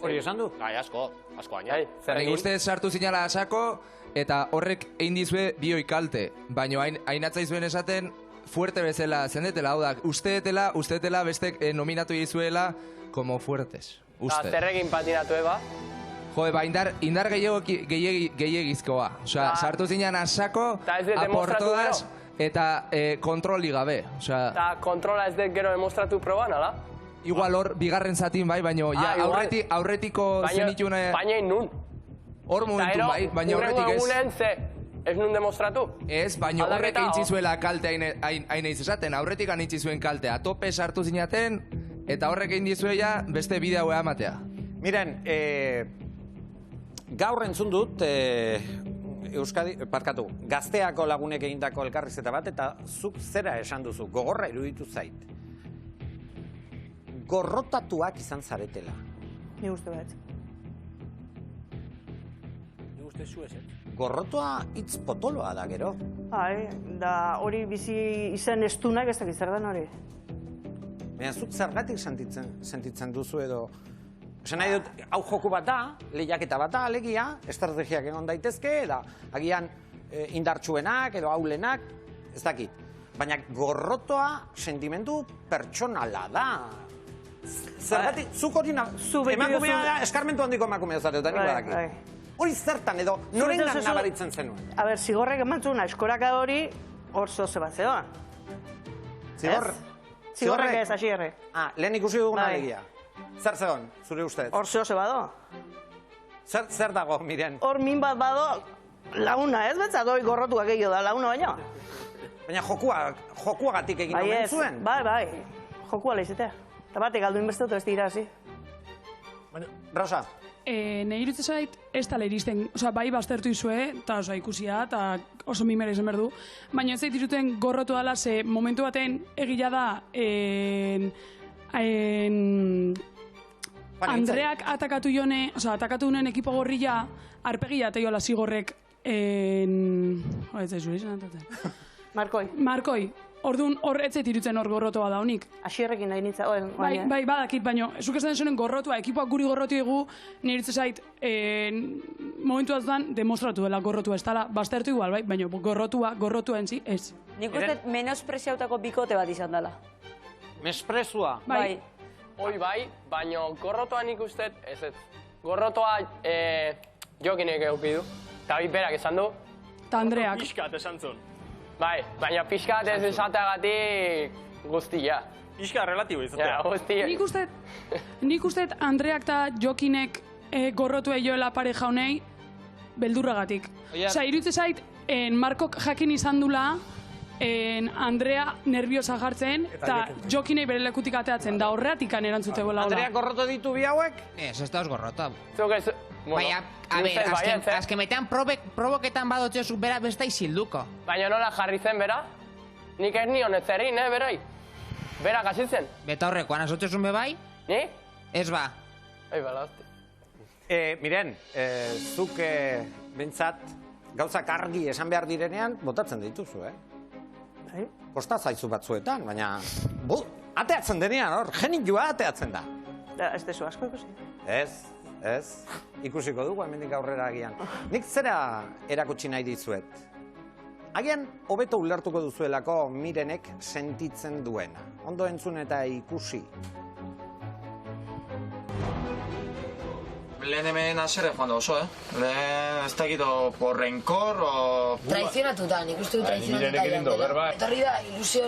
[SPEAKER 3] Hori esan du?
[SPEAKER 2] Gai, asko baina.
[SPEAKER 24] Nik uste sartu zinela asako, eta horrek egin dizue bioi kalte, baina hainatzai zuen esaten fuerte bezala zendetela, hau da, usteetela bestek nominatu dizuela como fuertes.
[SPEAKER 5] Eta zerrekin patinatu eba?
[SPEAKER 24] Jode, indar gehiagizkoa. Osea, sartu zinean asako, aportodas, eta kontroli gabe.
[SPEAKER 5] Eta kontrola ez dut gero demostratu proban, ala?
[SPEAKER 24] Igual hor, bigarren zatin bai, baina aurretiko zenitune...
[SPEAKER 5] Baina nun.
[SPEAKER 24] Hor momentu bai, baina horretik ez...
[SPEAKER 5] Urrengo ze, ez nun demostratu?
[SPEAKER 24] Ez, baina horrek egintzizuela kalte hain eiz esaten, aurretik egin kaltea. Tope sartu zinaten, eta horrek egin dizuela beste bidea hua ematea.
[SPEAKER 3] Miren, gaur entzun dut, Gazteako lagunek egindako elkarrizketa bat, eta zuk zera esan duzu, gogorra iruditu zait. Gorrotatuak izan zaretela.
[SPEAKER 13] Ni uste bat.
[SPEAKER 3] Ni uste zu ez. Gorrotoa hitz potoloa da gero.
[SPEAKER 13] Da hori bizi izan estunak ez dakit zer den hori.
[SPEAKER 3] Baina zuk zergatik sentitzen duzu edo... Esan nahi dut, hau joku bat da, lehiaketa bat da, alegia, estrategiak egon daitezke, da, agian indartsuenak edo aulenak, ez dakit. Baina gorrotoa sentimendu pertsonala da. Zergatik, zuk hori emakumea da, eskarmentu handiko emakumea zare, eta nik badaki. Hori zertan edo, norengan nabaritzen zenuen?
[SPEAKER 13] A ber, zigorrek emantzuna, eskoraka hori, hor zoze bat zedoan.
[SPEAKER 3] Zigor?
[SPEAKER 13] Zigorrek ez, asierrek.
[SPEAKER 3] Lehen ikusi dugun alegia. Zer zegoen, zure ustez?
[SPEAKER 13] Hor zoze bado.
[SPEAKER 3] Zer dago, Miren?
[SPEAKER 13] Hor min bat bado, launa ez betza doi gorrotuak egio da, launa baino.
[SPEAKER 3] Baina jokuagatik egin omen zuen?
[SPEAKER 13] Bai, jokua lehizetea. Eta batek alduin beste dut ez dira, zi.
[SPEAKER 3] Rosa?
[SPEAKER 9] nahi irutze zait, ez tala iristen, oza, bai baztertu izue, eta oza, ikusia, eta oso mimera izan behar du, baina ez zait iruten gorrotu dala, ze momentu baten egila da, Andreak atakatu jone, oza, atakatu unen ekipo gorrila, arpegia eta joala zigorrek, ez zaizu izan, Markoi. Orduan, hor ez zait irutzen hor gorrotua da honik.
[SPEAKER 13] Asierrekin nahi nintza,
[SPEAKER 9] Bai, badakit, baina, zuk esan desunen gorrotua, ekipoak guri gorrotu egu, nire irutzen zait, momentu azudan, demostratu dela gorrotua ez dela, baztertu igual, bai, baina gorrotua entzi, ez.
[SPEAKER 17] Nik uste menospreziautako bikote bat izan dela.
[SPEAKER 3] Mesprezua?
[SPEAKER 17] Bai.
[SPEAKER 5] Hoi bai, baina gorrotoa nik uste, ez ez. Gorrotoa Jokinek eukidu, eta berak esan du.
[SPEAKER 9] Eta Andreak.
[SPEAKER 23] Piskat esan zuen.
[SPEAKER 5] Bai, baina pixkat ez esateagatik guztia.
[SPEAKER 23] Piskat relatibo izatea.
[SPEAKER 5] Ja, guztia.
[SPEAKER 9] Nik uste Andreak eta Jokinek gorrotu eioela pare jaunei beldurragatik. Osa, irutze zait, Markok jakin izan dula, Andrea nerviosa jartzen, eta Jokinei bere lekutik ateatzen, da horreatik erantzute bola.
[SPEAKER 3] Andrea gorroto ditu bi hauek?
[SPEAKER 1] Ez da os gorrota.
[SPEAKER 5] Baina,
[SPEAKER 1] a ber, azken metean proboketan badotze zu bera besta izilduko.
[SPEAKER 5] Baina nola jarri zen bera? Nik ez nion ez zerin, berai? Bera gasitzen?
[SPEAKER 1] Beta horrekoan azotze zuen bebai?
[SPEAKER 5] Ni?
[SPEAKER 1] Ez ba.
[SPEAKER 5] Ei, balazti.
[SPEAKER 3] Miren, zuk bentsat gauzak argi esan behar direnean, botatzen dituzu, Kosta zaizu batzuetan, baina ateatzen denean, hor, genioa ateatzen da.
[SPEAKER 13] Ez dezu asko ikusi?
[SPEAKER 3] Ez, ikusiko dugu hemendik aurrera agian. Nik zera erakutsi nahi dizuet. Agian, hobeto ulertuko duzuelako Mirenek sentitzen duena. Ondo entzun eta ikusi.
[SPEAKER 11] Lehen hemen asere joan da oso, Lehen ez dakito por rencor o...
[SPEAKER 14] Traizionatuta, nik uste du traizionatuta. Etorri da, ilusio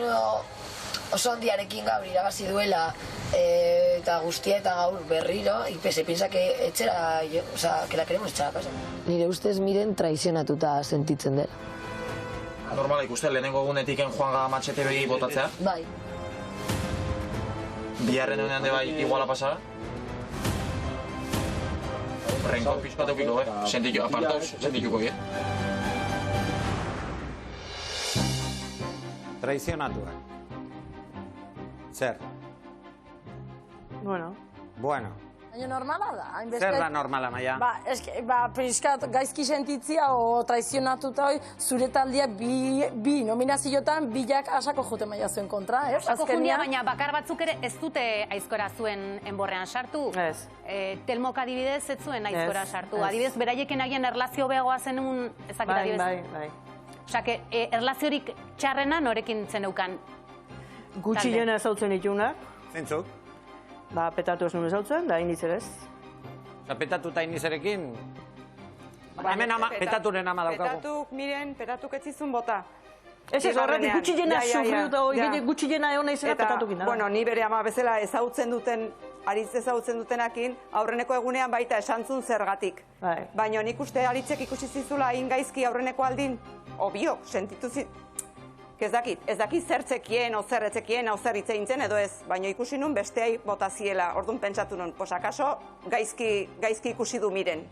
[SPEAKER 14] oso handiarekin gaur irabazi duela eta guztia eta gaur berriro, se piensa que etxera, que la queremos echar a casa. Nire ustez Miren traizionatuta sentitzen dela.
[SPEAKER 11] Normala ikuste, lehenengo egunetiken Juanga matxete behi botatzea?
[SPEAKER 14] Bai.
[SPEAKER 11] Biharren egunean de bai iguala pasara? Renkor pixkat eukiko, Sentitu, apartauz, sentituko,
[SPEAKER 3] Traizionatua. Zer?
[SPEAKER 10] Bueno.
[SPEAKER 3] Baina
[SPEAKER 10] normala da.
[SPEAKER 3] Zer da normala, Maia?
[SPEAKER 10] Priskat gaizki sentitzia o traizionatuta hoi, zure taldia bi nominaziotan bilak asako jote Maia zuen kontra, ez?
[SPEAKER 8] Asako jundia, baina bakar batzuk ere ez dute aizkora zuen enborrean sartu.
[SPEAKER 13] Ez.
[SPEAKER 8] Telmok adibidez ez zuen aizkora sartu. Adibidez, beraieken agian erlazio begoa zenun ezakit adibidez.
[SPEAKER 13] Bai.
[SPEAKER 8] Osa, erlaziorik txarrena norekin zeneukan.
[SPEAKER 13] Gutxilena ezautzen ditunak.
[SPEAKER 3] Zintzuk?
[SPEAKER 13] Petatu ez nuen ezautzen, da inizer ez.
[SPEAKER 3] Petatu eta inizerekin? Hemen petaturen ama daukagu.
[SPEAKER 18] Petatuk, Miren, petatuk etzizun bota.
[SPEAKER 13] Ez horretik gutxilena sufriut, gutxilena egon naizena petatukin.
[SPEAKER 18] Bueno, ni bere ama bezala ezautzen duten, aritz ezautzen dutenakin, aurreneko egunean baita esantzun zergatik. Baina nik uste aritzek ikusi zizula gaizki aurreneko aldin, obio, sentitu Ez dakit zertzekien, o zerretzekien, o zerritzein edo ez, baina ikusi nun besteai botaziela, orduan pentsatu nun, pues akaso gaizki ikusi du Miren.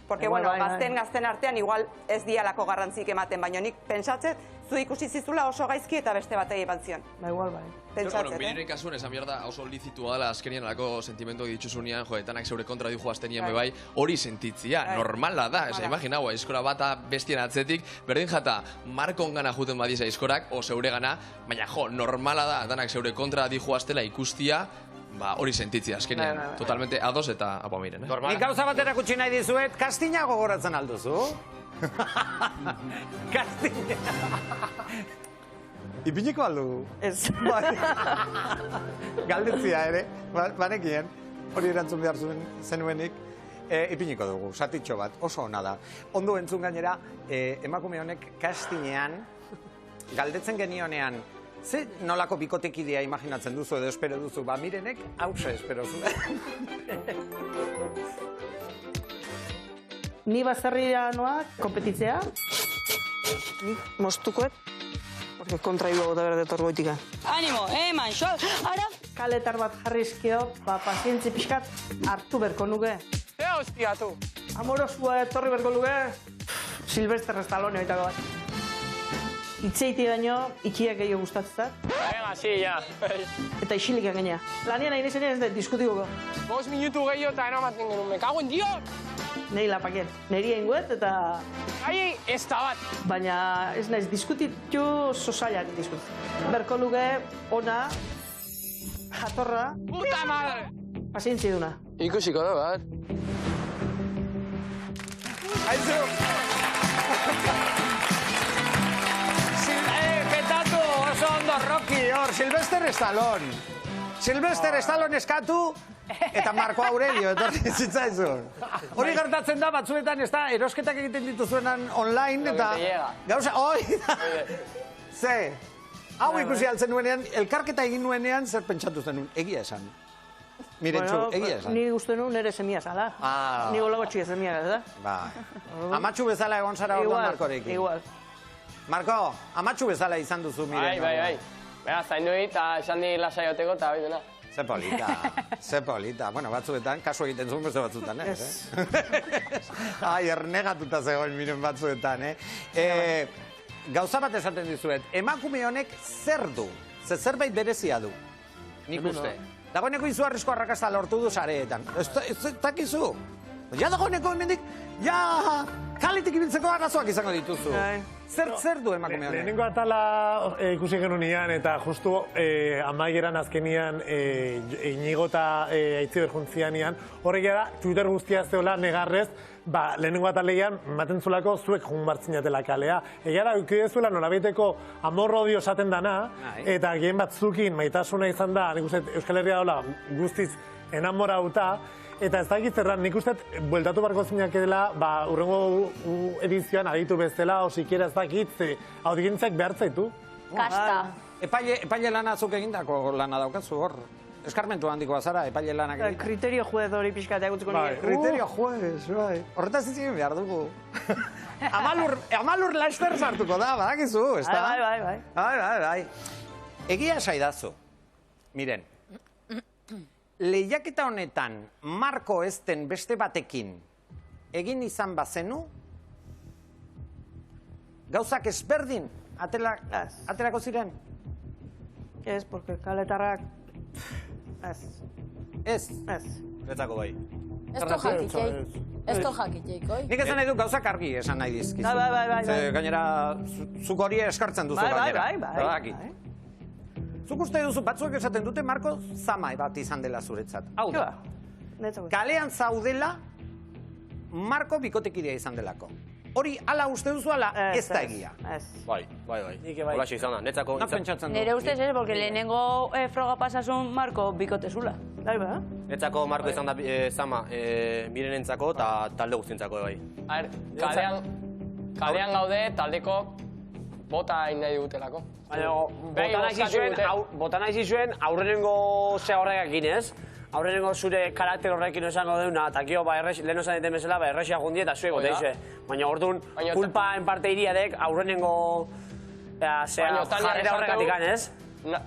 [SPEAKER 18] Porque, bueno, gazten artean igual ez dialako garrantzik ematen, baina nik pentsatzet, zu ikusi zizula oso gaizki eta beste batei eban zion.
[SPEAKER 13] Igual,
[SPEAKER 19] Bueno, Mirenen kasuan esan behar da oso lizitua dela azkenian alako sentimentu dituzunean, etanak zeure kontra dihu aztenian bebai, hori sentitzia, normala da, imaginaua, aizkora bata bestien atzetik, berdin jata, Markon gana juten badiz aizkorak, o zeure gana, baina normala da, etanak zeure kontra dihu aztela ikustia, hori sentitzia azkenian, totalmente ados eta apa Miren.
[SPEAKER 3] Nik gauza batera kutsi nahi dizuet, kastina gogoratzen alduzu? Kastina! Ipiniko aldugu?
[SPEAKER 13] Ez.
[SPEAKER 3] Galdetzia ere, banekien, hori erantzun behar zenuenik, ipiniko dugu, satitxo bat, oso ona da. Ondo entzun gainera, emakume honek kastinean, galdetzen genionean, ze nolako bikotekidea imaginatzen duzu edo espero duzu, Mirenek hause espero zu.
[SPEAKER 13] Ni bazarria noak, kompetitzea.
[SPEAKER 21] Ni mostukoet, porque kontra iba gota berde torgoitika.
[SPEAKER 17] Animo, man, xoal, ara!
[SPEAKER 13] Kaletar bat jarrizkio, pazientzi pixkat hartu berko nuke.
[SPEAKER 5] Ea hostia, tu.
[SPEAKER 13] Amorosua etorri berko luke, Sylvester Stallone oitako bat. Itzeiti baino, itxiak gehiago gustatzen.
[SPEAKER 5] Venga, sí, ya.
[SPEAKER 13] Eta isilik gainea. Lanian nahi nezenean ez da diskutiko.
[SPEAKER 5] 5 minutu gehiago eta eramaten genuen, me cago en Dios!
[SPEAKER 13] Nei lapakien. Neri einguet eta...
[SPEAKER 5] Aiei, ez da bat.
[SPEAKER 13] Baina ez naiz diskutitu sosaiak diskutitzen. Berko luke, ona, jatorra...
[SPEAKER 5] Puta madre!
[SPEAKER 13] Pazientzi duna.
[SPEAKER 5] Ikusiko da, bat.
[SPEAKER 3] Aizu! Petatu oso ondo Rocky, hor, Sylvester Stallone. Sylvester Stallone eskatu, eta Marco Aurelio, etorri zitzaizun. Hori gertatzen da, batzuetan, ez da, erosketak egiten dituzuenan online, eta... Gauza, oi! Ze, hau ikusi altzen nuenean, elkarketa egin nuenean, zer pentsatu zenun, egia esan. Mirentxu, egia esan.
[SPEAKER 13] Ni uste nu nire semia zala. Ni golago txia semia da.
[SPEAKER 3] Bai. Amatxu bezala egon zara orduan Markorekin.
[SPEAKER 13] Igual.
[SPEAKER 3] Marko, amatxu bezala izan duzu Miren.
[SPEAKER 5] Bai. Bera, zain dui eta esan di lasaioteko eta bai dena.
[SPEAKER 3] Ze polita. Bueno, batzuetan, kasu egiten zuen beste batzuetan, Ai, ernegatuta zegoen Miren batzuetan, Gauza bat esaten dizuet, emakume honek zer du? Zerbait berezia du? Nik uste. Dagoeneko izugarrizko arrakasta lortu du sareetan. Ez dakizu? Ja dagoeneko hemendik, ja kaletik ibiltzeko arazoak izango dituzu. Zer du emakume honek?
[SPEAKER 4] Lehenengo atala ikusi genunean eta justu amaieran azkenian Inigo eta Aitziber juntzianean, horrek da, Twitter guztia zeola negarrez, lehenengo ataleian maten zulako zuek jun bartzinatela kalea. Egia da, eukidezuela nolabaiteko amor-odio esaten dana, eta gehen batzukin maitasuna izan da, nik uste Euskal Herria dola guztiz enamorauta, eta ez dakit zerran, nik uste bueltatu barko zinak edela, urrengo edizioan aditu bezala, o sikiera ez dakit, audientzak behartzaitu.
[SPEAKER 8] Kasta.
[SPEAKER 3] Epaile lana zuk egindako lana daukazu hor. Eskarmentu handikoa zara, epaile lanak egiten.
[SPEAKER 13] Kriterio juez hori pixkatea gutziko nire.
[SPEAKER 3] Kriterio juez, bai. Horretaz izin behar dugu. Amalur Laster sartuko da, badakizu, ez da? Bai. Egia esaidazu. Miren, lehiaketa honetan Marko ezten beste batekin egin izan bazenu, gauzak ezberdin aterako ziren?
[SPEAKER 13] Ez, porque kaletarrak... Ez.
[SPEAKER 2] Netzako bai.
[SPEAKER 10] Ez to jakiteik, oi?
[SPEAKER 3] Nik esan nahi du gauzak argi esan nahi dizkizu.
[SPEAKER 13] Bai.
[SPEAKER 3] Gainera, zuk hori eskartzen duzu gainera.
[SPEAKER 13] Bai.
[SPEAKER 3] Zuk uste duzu, batzuek esaten dute Marko zama bat izan dela zuretzat. Hau da, kalean zaudela Marko bikotekidea izan delako. Hori, ala uste duzu, ala ez da egia.
[SPEAKER 2] Bai. Holaxe izan da, netzako...
[SPEAKER 17] Nire ustez ez, porque lehenengo froga pasasun Marko bikotezula.
[SPEAKER 2] Netzako Marko izan da zama Mirenentzako eta talde guztientzako bai.
[SPEAKER 5] Kalean gaude taldeko bota hain nahi dutelako.
[SPEAKER 20] Bota nahi zizuen aurrenengo zea horregak ginez. Aurrenengo zure karakter horrekin esango deuna, eta kio, lehen osan dieten bezala, errexia jundi eta zuek gota izue. Baina orduan, kulpa en parte iriadek aurrenengo jarrera horregatik ganez.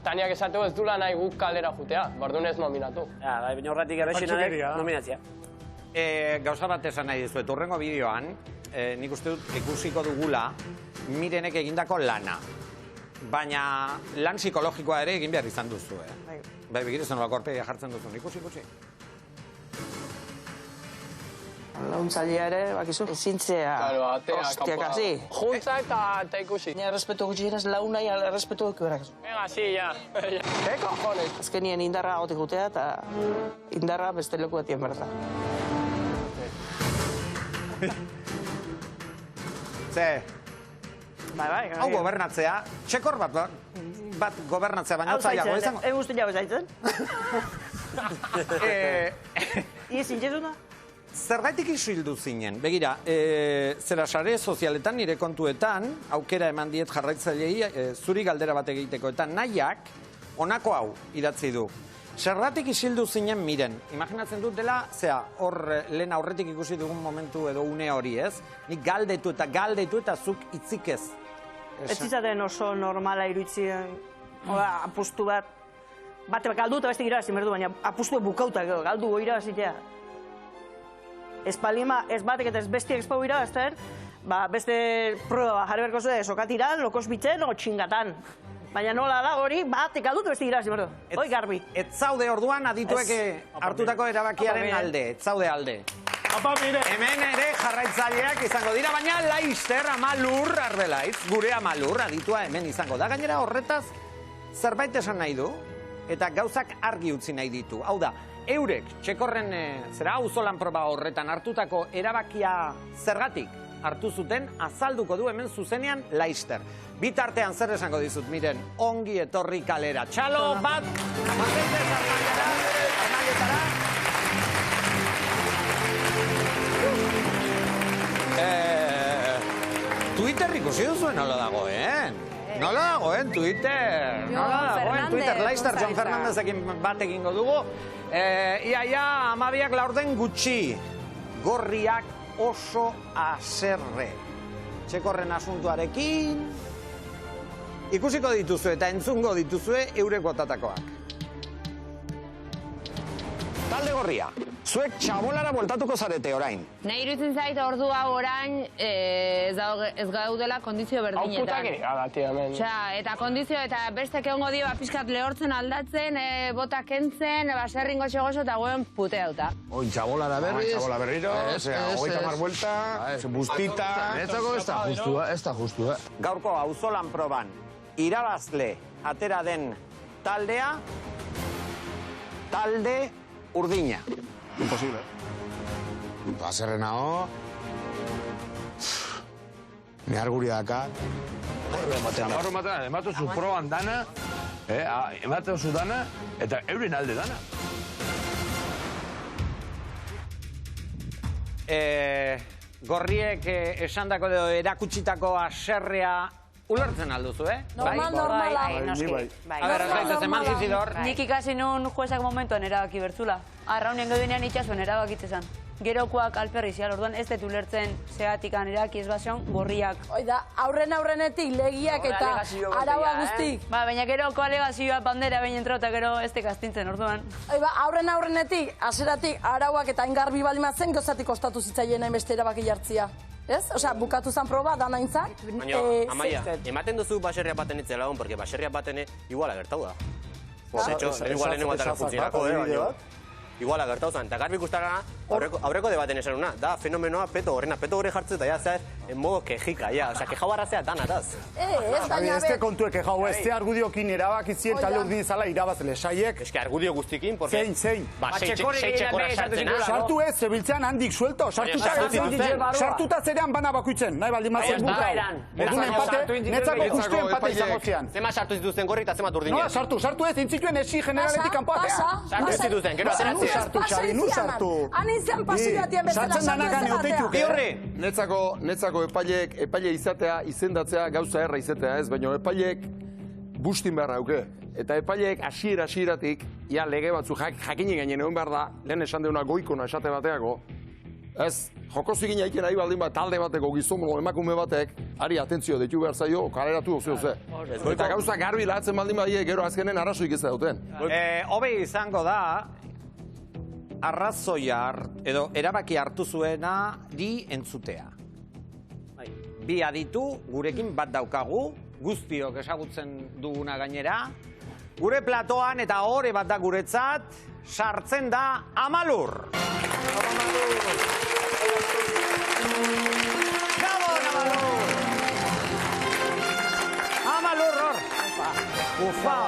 [SPEAKER 5] Taniak esateu ez dula nahi guk kalera jutea, bardun ez nominatu.
[SPEAKER 20] Baina horretik errexinarek nominatzia.
[SPEAKER 3] Gauza bat esan nahi dizuet, urrengo bideoan, nik uste dut ikusiko dugula Mirenek egindako lana. Baina lan psikologikoa ere egin behar izan duzu, Bai, begirezen olako orpegia jartzen duzu, ikusi.
[SPEAKER 13] Launtzailea ere, bakizu, ezintzea, hostiak hasi.
[SPEAKER 5] Juntza eta ikusi.
[SPEAKER 13] Ni errespetu gutxi eraz launai errespetu duki berak.
[SPEAKER 5] Venga, sí, ya. Cojones.
[SPEAKER 13] Azkenien indarra gotik gutea eta indarra beste leku batien berda.
[SPEAKER 3] Ze, hau gobernatzea, txekor bat gobernatzea, baina otzaiago izango.
[SPEAKER 13] Egu uste jago zaitzen. Iez intzezuna?
[SPEAKER 3] Zergaitik isildu zinen, begira, zera sare sozialetan nire kontuetan, aukera eman diet jarraitzailei, zuri galdera bat egiteko, eta nahiak, honako hau idatzi du. Zergatik isildu zinen Miren, imaginatzen dut dela, hor lehen aurretik ikusi dugun momentu edo une hori, ez? Nik galdetu eta zuk itzik ez.
[SPEAKER 13] Ez izaten oso normala iruditzen, apustu bat, bate galdu eta beste irabazi merdu, baina apustu bukautak galdu irabazitea. ez palima, ez batek eta ez bestiek ez pauira, ez da, beste proba jarri berko zuen, sokatiran, lokos bitzen, o txingatan. Baina nola da hori, batek aldut beste irazi, berdo. Hoi garbi.
[SPEAKER 3] Ez zaude orduan adituek hartutako erabakiaren alde, ez zaude alde. Hemen ere jarraitzaileak izango dira, baina Laister Amalur Arbelaitz, gure Amalur aditua hemen izango da. Gainera horretaz zerbait esan nahi du, eta gauzak argi utzi nahi ditu. Hau da, eurek txekorren auzolan proba horretan hartutako erabakia zergatik hartu zuten, azalduko du hemen zuzenean Laister. Bitartean zer esango dizut, miren, ongi etorri kalera. Txalo bat, mazaitez arnaietara. Twitter ikusi duzuen nola dagoen? Nola dagoen Twitter? Nola dagoen Twitter? Laister Jon Fernandezekin bat egingo dugu. Iaia, amabiak laurden gutxi. Gorriak oso aserre. Txekorren asuntuarekin ikusiko dituzue eta entzungo dituzue eurek botatakoak. Talde Gorria, zuek txabolara bueltatuko zarete orain.
[SPEAKER 6] Nahi iruditzen zait ordua orain ez gaudela kondizio berdinetan.
[SPEAKER 5] Hau putak ere agati hemen.
[SPEAKER 6] Eta kondizio eta bestek egongo dio pixkat lehortzen aldatzen, bota kentzen, baserringo txegoso eta guen pute hauta.
[SPEAKER 3] Oin txabolara berriz.
[SPEAKER 7] Txabola berriro, hogeita mar buelta, bustita.
[SPEAKER 3] Netzako ez da justu, Gaurko auzolan proban irabazle atera den taldea, talde Urdina.
[SPEAKER 7] Imposible. Baserrena ho. Nehar guri dakat.
[SPEAKER 12] Zamarro ematen, ematen zu proban dana, ematen zu dana, eta euren alde dana.
[SPEAKER 3] Gorriek esandako edo erakutsitako aserrea ulertzen alduzu,
[SPEAKER 10] Normala.
[SPEAKER 3] A ber, ez eman zizidor.
[SPEAKER 17] Nik ikasi nun juezak momentuan erabaki bertzula. Arraunen gaudenean itxasuen erabakitzezan. Gerokoak alperri zial, orduan ez dut ulertzen zehatikan erabaki ez bazion Gorriak.
[SPEAKER 10] Oida, aurrenetik legiak eta araua guztik.
[SPEAKER 17] Baina geroko alegazioa bandera behin entro eta gero ez tekastintzen, orduan.
[SPEAKER 10] Aurrenetik, aseratik, arauak eta ingarbi balimatzen gozatik ostatu zitzaien beste erabaki jartzia. Ez? Osea, bukatu zan proba, dana intzak.
[SPEAKER 2] Baina, Amaia, ematen duzu baserriak baten itzela hon, porque baserriak baten igual agertau da. Igual lehenengo atara funtzionako, igual agertau zan. Eta garbi ikustara, aurreko debaten esan una, da fenomenoa peto horrena, peto horre jartzen eta ya, zaz, en modo quejika, ya. Osea, quejau arrazea danataz.
[SPEAKER 7] Ez te kontuek quejau, ez te argudiokin erabakitzien talde urdin zala irabazle, saiek.
[SPEAKER 2] Ez que argudio guztikin, porque...
[SPEAKER 7] Zein.
[SPEAKER 2] Ba, sei txekorra sartzen.
[SPEAKER 7] Sartu ez, zebiltzean handik suelto, sartuta zerean bana bakuitzen, nahi baldin mazen bukau. Orduan empate, netzako justu empate izango zian.
[SPEAKER 2] Zema sartu zituzten Gorri eta zema Urdinen.
[SPEAKER 7] Nola sartu ez, intzituen esi generaletik kanpoatea.
[SPEAKER 2] Sartu ez zituzten, gero ateratzea.
[SPEAKER 7] Sartu, Xabi, nu sartu.
[SPEAKER 10] Han izan pasioatien bezala
[SPEAKER 7] sartzen danakan eutetuk,
[SPEAKER 16] Netzako epaile izatea, izendatzea, gauza erra izatea ez, baina epaileek bustin behar hauke. Eta epaileek hasieratik, ja lege batzu jakinik gainen egon behar da, lehen esan deuna goikona esate bateako, ez, jokozu egin aiken ari baldin bat talde bateko gizonbolo emakume batek, ari atentzio ditu behar zaio, kaleratu oze. Eta gauza garbi lahatzen baldin badie, gero azkenen arrazoik ez da duten.
[SPEAKER 3] Hobe izango da, arrazoia edo erabaki hartu zuena di entzutea. Bi aditu, gurekin bat daukagu, guztiok ezagutzen duguna gainera. Gure platoan eta ore bat da guretzat, sartzen da Amalur. Gabon, Amalur! Amalur, hor! Ufa!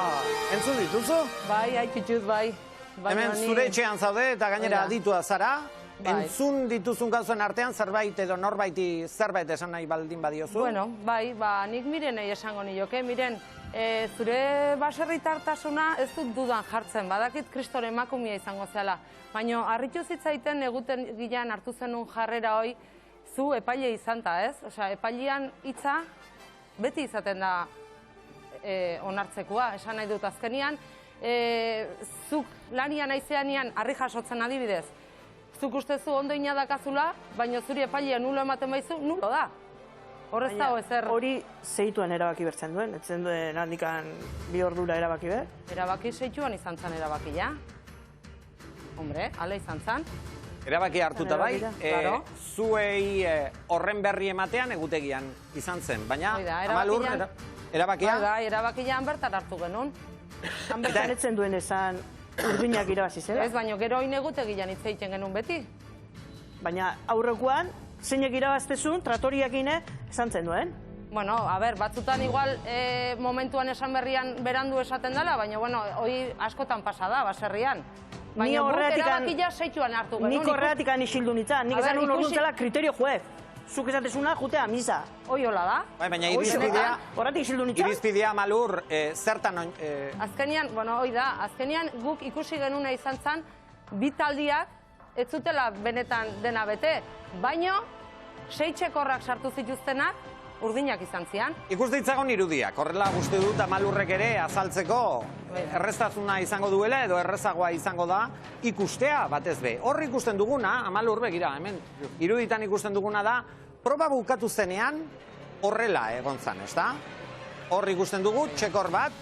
[SPEAKER 3] Entzun dituzu?
[SPEAKER 17] Bai, haitxutxuz, bai.
[SPEAKER 3] Hemen zure etxean zaude eta gainera aditua zara. Entzun dituzun gauzuen artean zerbait edo norbaiti zerbait esan nahi baldin badiozu?
[SPEAKER 15] Bueno, bai, nik mirenei esango nioke. Miren, zure baserritartasuna ez dut dudan jartzen. Badakit Kristore emakumia izango zela. Baina harritu zitzaiten eguten gilean hartu zenun jarrera hoi zu epaile izanta, ez? Osea, epailean hitza beti izaten da onartzekoa, esan nahi dut azkenian. Zuk lanian aizeanian harri jasotzen adibidez. Zuk ustezu ondo inadakazula, baina zuri epailea nulo ematen baizu, nulo da. Horrez dago ezer.
[SPEAKER 13] Hori zeituan erabaki bertzen duen, etzen duen handikan bi ordura erabaki ber?
[SPEAKER 15] Erabaki zeituan izan zen erabakia. Hombre, ala izan zen.
[SPEAKER 3] Erabaki hartuta bai, zuei horren berri ematean egutegian izan zen, baina Amalur erabakia?
[SPEAKER 15] Bai, erabakian bertan hartu genuen.
[SPEAKER 13] Han bertan etzen duen esan urdinak irabazi zela.
[SPEAKER 15] Ez, baina gero oin egutegian hitz egiten genuen beti.
[SPEAKER 13] Baina aurrekoan, zeinek irabaztezun, tratoriakine esan zen duen.
[SPEAKER 15] Bueno, a ber, batzutan igual momentuan esan berrian berandu esaten dela, baina, bueno, hoi askotan pasada, baserrian. Baina guk erabakia seituan hartu genuen.
[SPEAKER 13] Nik horretikan isildu nintzen, nik esan nuen orduan zela kriterio juez. Zuk esatezuna jutea misa.
[SPEAKER 15] Hoi hola da.
[SPEAKER 3] Baina irizpidea Amalur, zertan...
[SPEAKER 15] Azkenian, bueno, hoi da, azkenian guk ikusi genuna izan zen, bi taldiak ez zutela benetan dena bete, baino 6 txekorrak sartu zituztenak, urdinak izan zian.
[SPEAKER 3] Ikus ditzagon irudiak, horrela guzti dut Amalurrek ere azaltzeko erreztasuna izango duela edo errezagoa izango da ikustea batez be. Hor ikusten duguna, Amalur begira, hemen iruditan ikusten duguna da, proba bukatu zenean horrela egon zan, ezta? Hor ikusten dugu, txekor bat,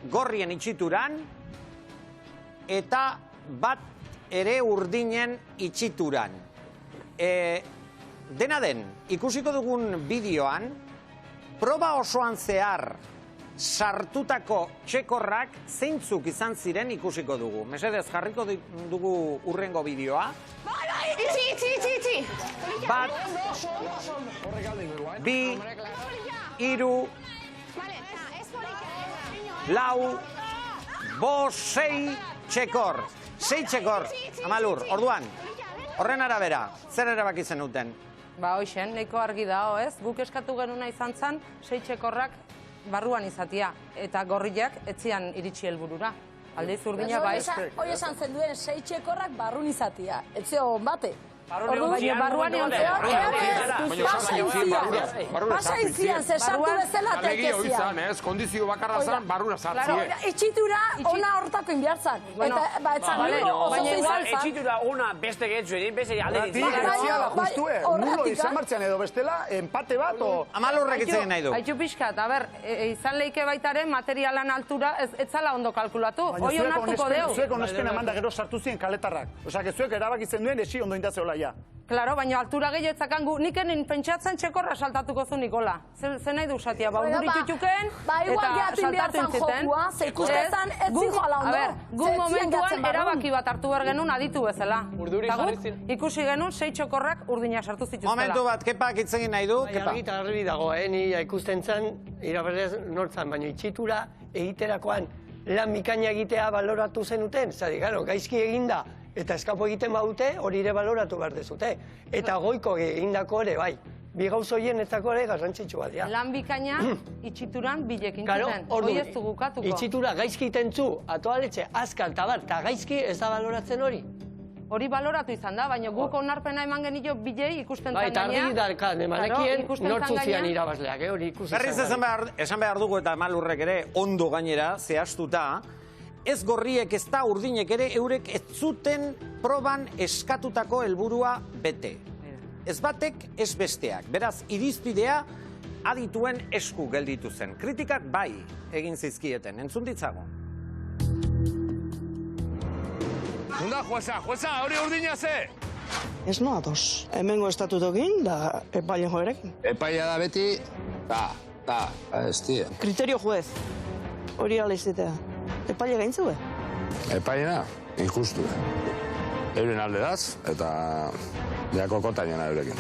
[SPEAKER 3] gorrien itxituran eta bat ere urdinen itxituran. Dena den, ikusiko dugun bideoan, proba osoan zehar sartutako txekorrak zeintzuk izan ziren ikusiko dugu. Mesedez, jarriko dugu urrengo bideoa.
[SPEAKER 6] Itxi!
[SPEAKER 3] Bat, bi, hiru, lau, bost, 6 txekor. 6 txekor, Amalur, orduan, horren arabera, zer erabaki zenuten?
[SPEAKER 15] Ba, hoxen, nahiko argi dago, ez? Guk eskatu genuna izan zen, 6 txekorrak barruan izatia, eta gorriak etzian iritsi helburura. Aldiz urdina bai.
[SPEAKER 10] Hoi esan zen duen 6 txekorrak barrun izatia, etzio honbate.
[SPEAKER 15] Barruan egon
[SPEAKER 10] Pasa izian, ze sartu bezala tekezian.
[SPEAKER 16] Kondizio bakarra zan, barrura sartzien.
[SPEAKER 10] Itxitura ona hortako inbiartzan. Eta etzan nilo, oso izan zan.
[SPEAKER 20] Itxitura ona beste getzuen, beste alde
[SPEAKER 7] nulo izan martzean edo bestela, empate bat o...
[SPEAKER 3] Amalurrek itzen nahi du.
[SPEAKER 15] Haitxu pixkat, a ber, izan leike baitaren materialan altura ez zala ondo kalkulatu. Hoi onartuko deu.
[SPEAKER 7] Zuek onespen amanda gero sartu ziren kaletarrak. Osa, zuek erabakitzen duen esi ondo indazeola ja.
[SPEAKER 15] Claro, baina altura gehiago etzakan gu, nikenin pentsatzen txekorra saltatuko zu Nikola. Zer nahi du satia, ba, urduri txutxuken, eta saltatu intziten.
[SPEAKER 10] Ze ikustetan ez zijoala ondo.
[SPEAKER 15] A ber, gu momentuan erabaki bat hartu behar genuen aditu bezala. Eta guk ikusi genuen 6 txokorrak urdinak sartu zituztela.
[SPEAKER 3] Momentu bat, Kepak itzegin nahi du, Kepa.
[SPEAKER 5] Argi eta garbi dago, ni ikusten zen, iraberrez nortzan, baina itxitura egiterakoan lan mikaina egitea baloratu zenuten, zari, gano, gaizki eginda, eta eskapo egiten baute, hori ere baloratu behar dezute. Eta goiko egindako ere, bai. Bi gauz horien ezako ere garrantzitsu bat, ja.
[SPEAKER 15] Lan bikaina itxituran bilekin zuten, hori ez du gukatuko.
[SPEAKER 5] Itxitura gaizki itentzu, atoaletxe, azkal, tabar, eta gaizki ez da baloratzen hori.
[SPEAKER 15] Hori baloratu izan da, baina guk onarpena eman genio bilei ikusten zan gaina.
[SPEAKER 5] Bai, eta argi darkan, emanekien nortzuzian irabazleak, hori ikusten zan.
[SPEAKER 3] Berriz esan behar dugu eta Amalurrek ere ondo gainera zehaztuta, ez gorriek ez da urdinek ere eurek ez zuten proban eskatutako helburua bete. Ez batek, ez besteak. Beraz, irizpidea adituen esku gelditu zen. Kritikak bai egin zizkieten. Entzun ditzago.
[SPEAKER 12] Nunda, jueza, hori urdina ze?
[SPEAKER 21] Ez noa dos. Hemengo estatutokin da epailen joerekin.
[SPEAKER 12] Epaia da beti, ez die.
[SPEAKER 21] Kriterio juez. Hori ala izatea. Epaile gaintzue?
[SPEAKER 12] Epaiena, injustu. Euren alde daz, eta jako kotainena eurekin.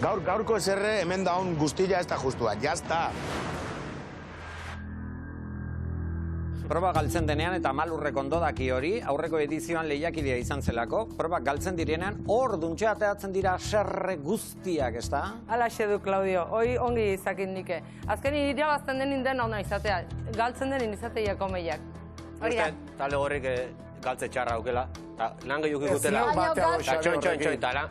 [SPEAKER 7] Gaurko eserre hemen daun guztila ez da justua, jazta.
[SPEAKER 3] Proba galtzen denean eta Amalurrek ondo daki hori, aurreko edizioan lehiakidea izan zelako, proba galtzen direnean, hor duntxe ateatzen dira serre guztiak, ez da?
[SPEAKER 15] Alaxe du, Claudio, hoi ongi izakin nike. Azken irabazten denin den hona izatea, galtzen denin izateiako meiak.
[SPEAKER 2] Talde horrik galtze txarra aukela, lan gehiuk ikutela.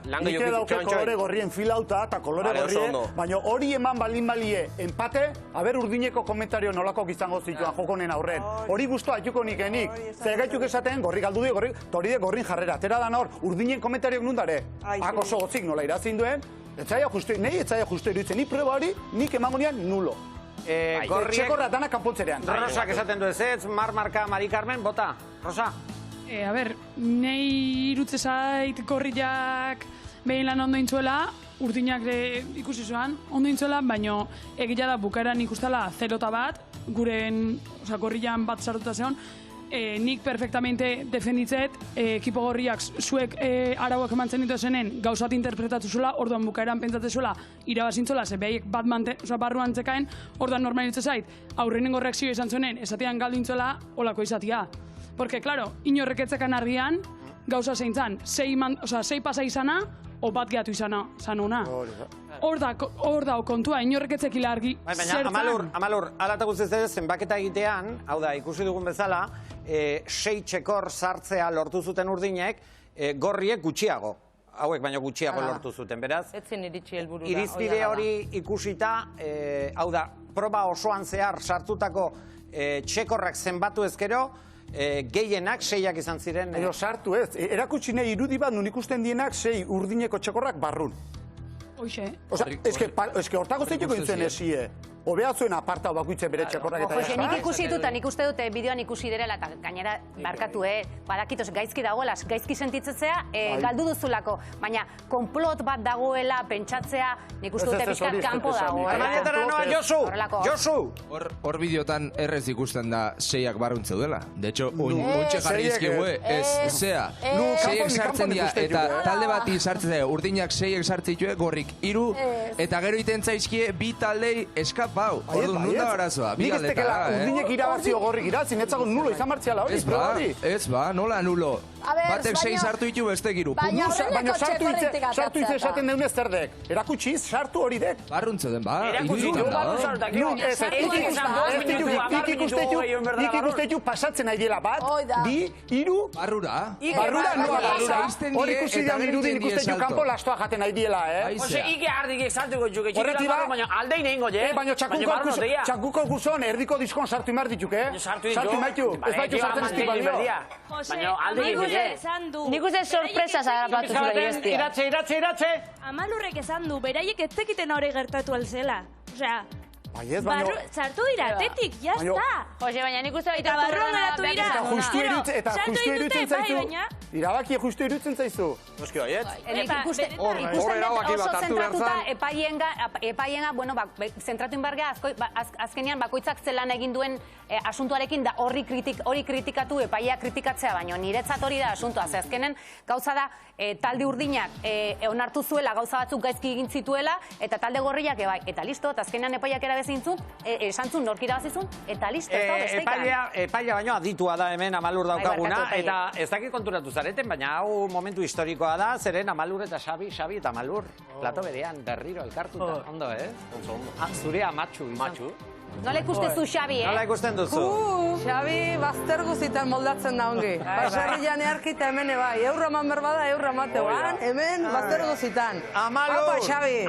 [SPEAKER 2] Lan
[SPEAKER 7] gehiuk ikutela. Kolore gorrien filauta eta kolore gorrien, baina hori eman balie empate, haber urdineko komentario nolako izango zituan jokonen aurren. Hori guztu haituko nikenik. Zer gaituk esaten, gorri galdu di, hori de gorrin jarrera. Tera dan hor, urdinen komentariok nundare. Hako sogozik nola irazin duen, nahi etzaia justu iruditzen, ni prueba hori, nik emango nian nulo.
[SPEAKER 3] Txekorra
[SPEAKER 7] dana kanpontzerean.
[SPEAKER 3] Rosak esaten du ez, Marka, Mari Carmen, bota. Rosa.
[SPEAKER 9] A ber, nahi irutze zait gorriak behin lan ondo intzuela, urdinak ikusi zuan, ondo intzuela, baina egila da bukaeran ikustela 0-1, guren, gorrian bat sartuta zeon, nik perfectamente defenditzet, ekipo gorriak zuek arauak emantzen ditu zenen gauzat interpretatu zuela, orduan bukaeran pentsatu zuela irabazintzola, ze behaiek bat barruan zekaen, orduan normalitze zait, aurrenengo reakzio izan zuenen, esatean galdu intzuela, olako izatia. Porque, claro, inorreketzekan argian, gauza zein zan, 6 pasa izana, o bat gehatu izana, zan ona. Hor da, kontua, inorreketzekila argi
[SPEAKER 3] zertzan. Baina, Amalur, alata guztiz ez, zenbaketa egitean, hau da, ikusi dugun bezala, 6 txekor sartzea lortu zuten urdinek, gorriek gutxiago. Hauek baino gutxiago lortu zuten, beraz.
[SPEAKER 15] Etzen iritsi helburura.
[SPEAKER 3] Irizpide hori ikusita, hau da, proba osoan zehar sartutako txekorrak zenbatu ezkero, gehienak 6ak izan ziren.
[SPEAKER 7] Edo sartu ez, erakutsi nahi irudi bat nun ikusten dienak 6 urdineko txekorrak barrun.
[SPEAKER 9] Hoxe.
[SPEAKER 7] Eske hortako zeituko intzuen esie. Hobea zuen apartau bakuitzen bere txekorrak eta
[SPEAKER 8] Jose, nik ikusi dut, nik uste dute bideoan ikusi direla, eta gainera barkatu, badakitos gaizki dagoela, gaizki sentitzea, galdu duzulako, baina konplot bat dagoela, pentsatzea, nik uste dute pixkat kanpo dagoela.
[SPEAKER 3] Josu!
[SPEAKER 22] Hor bideotan errez ikusten da 6ak barruntze duela. De hecho, untxe jarri izkigue, ez, zea. 6ek sartzen dira, eta talde bati sartzen dira, urdinak 6ek sartzen ditue, gorrik 3, eta gero iten zaizkie bi taldei eskap Pau, orduan nunda barazoa, bi galdeta.
[SPEAKER 7] Urdinek irabazio gorrik irazi, netzago nulo izan martziala hori, proba hori.
[SPEAKER 22] Ez ba, nola nulo. Batek 6 sartu ditu bestek 3.
[SPEAKER 7] Baina sartu hitz esaten deunez zerdek. Erakutsiz, sartu hori dek.
[SPEAKER 22] Barruntze den, ba.
[SPEAKER 7] Nik ikustetu pasatzen nahi dela bat, 2, 3.
[SPEAKER 22] Barrura.
[SPEAKER 7] Barrura, noa barrura. Hor ikusi da irudin ikustetu kanpo lastoa jaten nahi diela,
[SPEAKER 20] Ose, ike ardikek sartuko txuke, txikela baina aldein egingo,
[SPEAKER 7] Baina txakuko guzon erdiko diskon sartu imar dituk, Sartu maitu, ez baitu sartzen iztik balio.
[SPEAKER 17] Nik uste sorpresa zagarapatu zula irestia.
[SPEAKER 3] Iratze!
[SPEAKER 23] Amalurrek esan du, beraiek ez tekiten hori gertatu alzela. Osea, sartu dira, tetik, jazta.
[SPEAKER 17] Jose, baina nik uste baita barruan geratu dira.
[SPEAKER 7] Eta justu irutzen zaizu. Irabaki justu irutzen zaizu.
[SPEAKER 3] Noski baiet?
[SPEAKER 8] Ikusten oso zentratuta epaienga, bueno, zentratu inbargea, azkenean bakoitzak zelan egin duen asuntuarekin da hori kritikatu, epaia kritikatzea, baina niretzat hori da asuntua. Azkenen gauza da, talde urdinak onartu zuela gauza batzuk gaizki egin zituela, eta talde gorriak ebai, eta listo, eta azkenean epaiak erabezintzun, esantzun nork irabazizun, eta listo, ez da besteikan.
[SPEAKER 3] Epaia baino aditua da hemen Amalur daukaguna, eta ez dakit konturatu zareten, baina hau momentu historikoa da, zeren Amalur eta Xabi eta Amalur, plato berean, berriro elkartuta, ondo, Ondo. Zure amatxu.
[SPEAKER 8] Nola ikustezu, Xabi,
[SPEAKER 3] Nola ikusten duzu?
[SPEAKER 15] Xabi, bazter guzitan moldatzen da ongi. Baserrian earkita hemen ebai, eurra eman berbada, eurra emateuan, hemen bazter guzitan.
[SPEAKER 3] Amalur,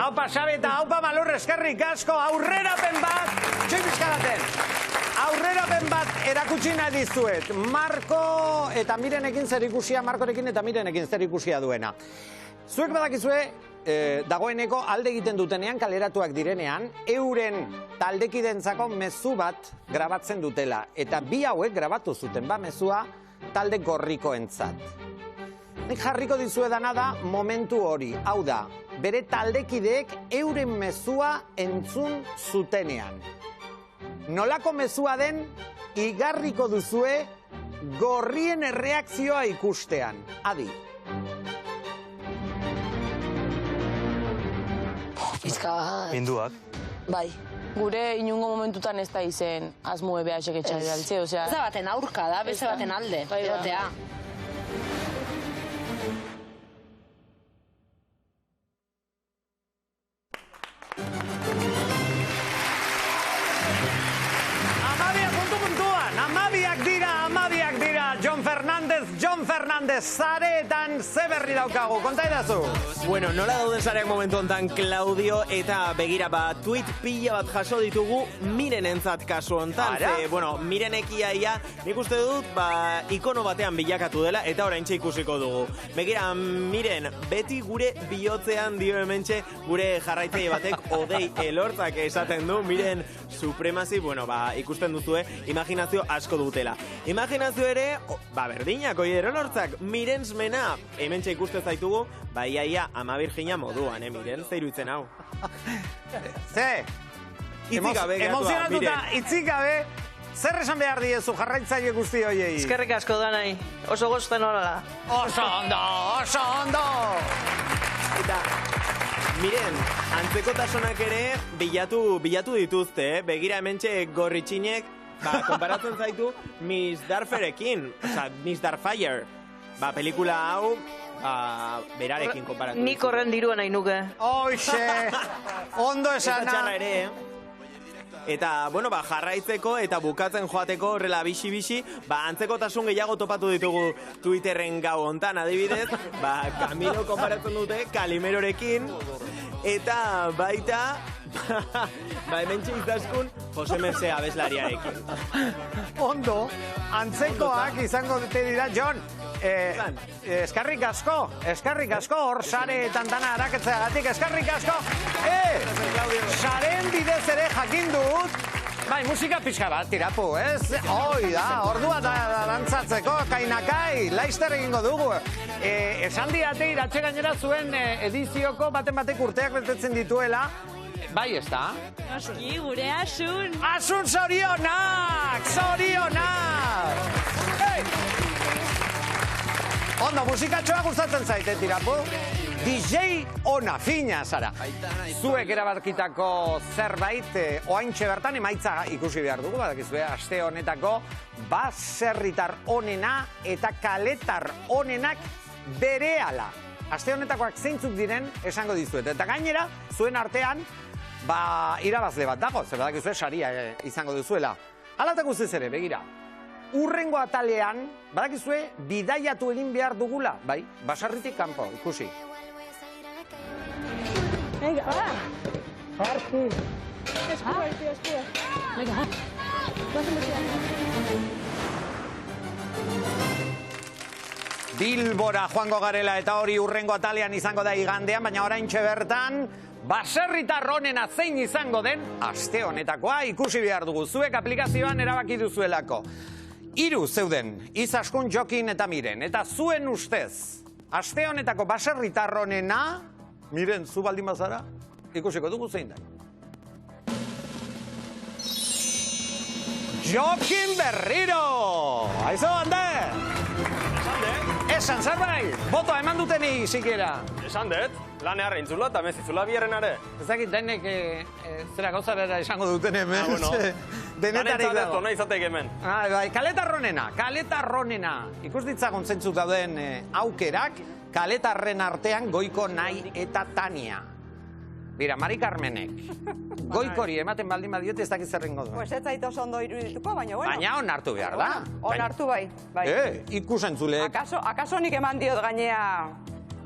[SPEAKER 3] haupa Xabi eta haupa Amalur eskerrik asko, aurrerapen bat, txoipizkadaten. Aurrerapen bat erakutsi nahi dizuet. Marko eta Mirenekin zer ikusia, Markorekin eta Mirenekin zer ikusia duena. Zuek badakizue, dagoeneko alde egiten dutenean, kaleratuak direnean, euren taldekidentzako mezu bat grabatzen dutela. Eta bi hauek grabatu zuten mezua talde gorrikoentzat. Nik jarriko dizuedana da momentu hori. Hau da, bere taldekideek euren mezua entzun zutenean. Nolako mezua den, igarriko duzue gorrien erreakzioa ikustean. Adi.
[SPEAKER 17] Pizka...
[SPEAKER 24] Pinduak.
[SPEAKER 17] Bai. Gure inungo momentutan ez da izen asmue behasek etxari altze, osea...
[SPEAKER 6] Beze baten aurka da, beze baten alde. Egotea.
[SPEAKER 3] Amabiak dira, Jon Fernández, zareetan sarean ze berri daukagu, konta idazu.
[SPEAKER 1] Bueno, nola dauden sareak momentu hontan, Claudio, eta begira, tweet pila bat jaso ditugu Miren entzat kasu hontan. Bueno, Mirenek iaia, nik uste dut, ikono batean bilakatu dela, eta oraintxe ikusiko dugu. Begira, Miren, beti gure bihotzean dio hementxe, gure jarraitzaile batek Odei Elortzak esaten du, Miren supremazi, bueno, ikusten duzue, imaginazio asko dutela. Imaginazio ere, berdinak, Odei Elortzak, Mirens mena, hementxe ikusten zaitugu, iaia ama virgina moduan, Miren, zeiru itzen hau.
[SPEAKER 3] Ze?
[SPEAKER 1] Itzik gabe gatua,
[SPEAKER 3] emozionatuta, itzik gabe, zer esan behar diezu jarraitzaile guzti hoiei?
[SPEAKER 13] Eskerrik asko da nahi, oso gozten horala.
[SPEAKER 3] Oso ondo, oso ondo!
[SPEAKER 1] Eta, Miren, antzekotasunak ere bilatu dituzte, begira hementxe gorritxinek, konparatzen zaitu Miss Darferekin, Miss Darfire. Pelikula hau, berarekin konparatu.
[SPEAKER 13] Nik horren dirua nahi nuke.
[SPEAKER 3] Hoxe, ondo esana.
[SPEAKER 1] Eta, bueno, jarraitzeko eta bukatzen joateko horrela bixi-bixi, antzekotasun gehiago topatu ditugu Twitterren gau hontan, adibidez, Camilo konparatzen dute Kalimerorekin, eta baita, hementxe izaskun Jose Mercé abeslariarekin.
[SPEAKER 3] Ondo, antzekoak izango dute dira, Jon, eskarrik asko, hor sareetan dana araketzeagatik, eskarrik asko! Sareen bidez ere jakin dut, musika pixka bat, tirapu, ez? Hoi da, ordua da dantzatzeko, kainakai, laizter egingo dugu. Esan diate iratxe gainera zuen edizioko baten-batek urteak betetzen dituela, bai, ez da?
[SPEAKER 23] Noski, gure Asun!
[SPEAKER 3] Asun zorionak! Zorionak! Ondo, musikatxoa gustatzen zaite, tirapu? DJ ona, fina, zara. Zuek erabakitako zerbait, oaintxe bertan emaitza ikusi behar dugu, badakizue, aste honetako baserritar onena eta kaletar onenak berehala. Aste honetakoak zeintzuk diren esango dizuet. Eta gainera, zuen artean, irabazle bat dago, zer badakizue, saria izango duzuela. Alata guztiz ere, begira. Urrengo atalean, badakizue, bidaiatu egin behar dugula, bai, basarritik kanpo, ikusi.
[SPEAKER 23] Venga, va.
[SPEAKER 3] Hartu.
[SPEAKER 23] Eskua, eskua. Venga,
[SPEAKER 3] Bilbora joango garela eta hori urrengo atalean izango da igandean, baina oraintxe bertan, baserritar onena zein izango den, aste honetakoa ikusi behar dugu. Zuek aplikazioan erabaki duzuelako. 3 zeuden, Izaskun, Jokin eta Miren. Eta zuen ustez, aste honetako baserritar onena, Miren, zu baldin bazara, ikusiko dugu zein da. Jokin berriro! Aizo, hande! Esan zerbait, botoa eman duteni zikera.
[SPEAKER 11] Esan dut, lan eharra intzula eta mezizula biherren are.
[SPEAKER 3] Ez dakit denek zera gauzarera esango duten hemen. Denetarik dago.
[SPEAKER 11] Tona izatek hemen.
[SPEAKER 3] Kaletarronena. Ikus ditzagun zentzuk dauden aukerak, kaletarren artean Goiko, Nai eta Tania. Bira, Mari Carmenek. Goikori ematen baldin badiote ez dakit zerrengo duen.
[SPEAKER 18] Pues ez zait oso ondo irudituko, baina bueno.
[SPEAKER 3] Baina onartu behar da.
[SPEAKER 18] Onartu bai.
[SPEAKER 3] Ikusentzulek.
[SPEAKER 18] Akaso nik eman diot gainea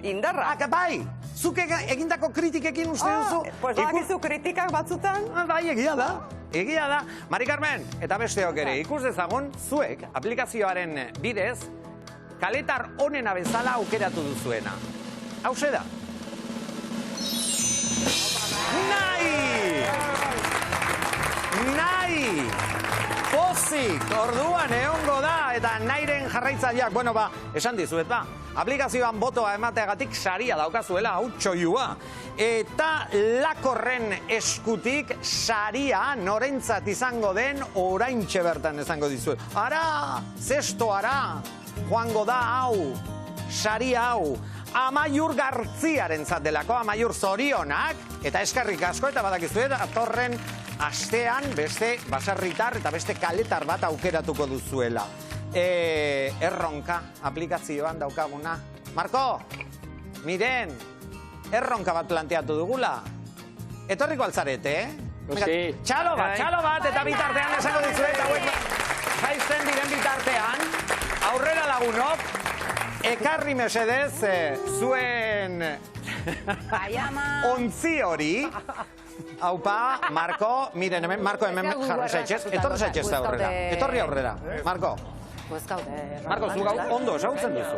[SPEAKER 18] indarra.
[SPEAKER 3] Bai, zuk egindako kritikekin uste duzu.
[SPEAKER 18] Pues badakizu kritikak batzutan.
[SPEAKER 3] Bai, egia da. Egia da. Mari Carmen, eta besteok ere, ikus dezagun, zuek aplikazioaren bidez, kaletar onena bezala aukeratu duzuena. Hauxe da. Nai! Pozik, orduan egongo da, eta Nairen jarraitzaileak, esan dizuet aplikazioan botoa emateagatik saria daukazuela, hau txoiua. Eta Lakorren eskutik saria norentzat izango den oraintxe bertan esango dizuet. Ara, zestoara, joango da hau, saria hau. Amaiur Gartziaren delako, Amaiur zorionak, eta eskerrik asko, eta badakizuet, atorren astean beste baserritar eta beste kaletar bat aukeratuko duzuela. Erronka aplikazioan daukaguna. Marko, Miren, erronka bat planteatu dugula. Etorriko altzarete, Txalo bat, eta bitartean esango dizuet, hauek jaizten diren bitartean, aurrera lagunok, Ekarri mesedez, zuen ontzi hori. Haupa, Marko, miren hemen, Marko hemen jarri zaitxez. Etorri zaitxez da aurrera. Etorri aurrera, Marko. Marko, zu gau ondo esagutzen duzu.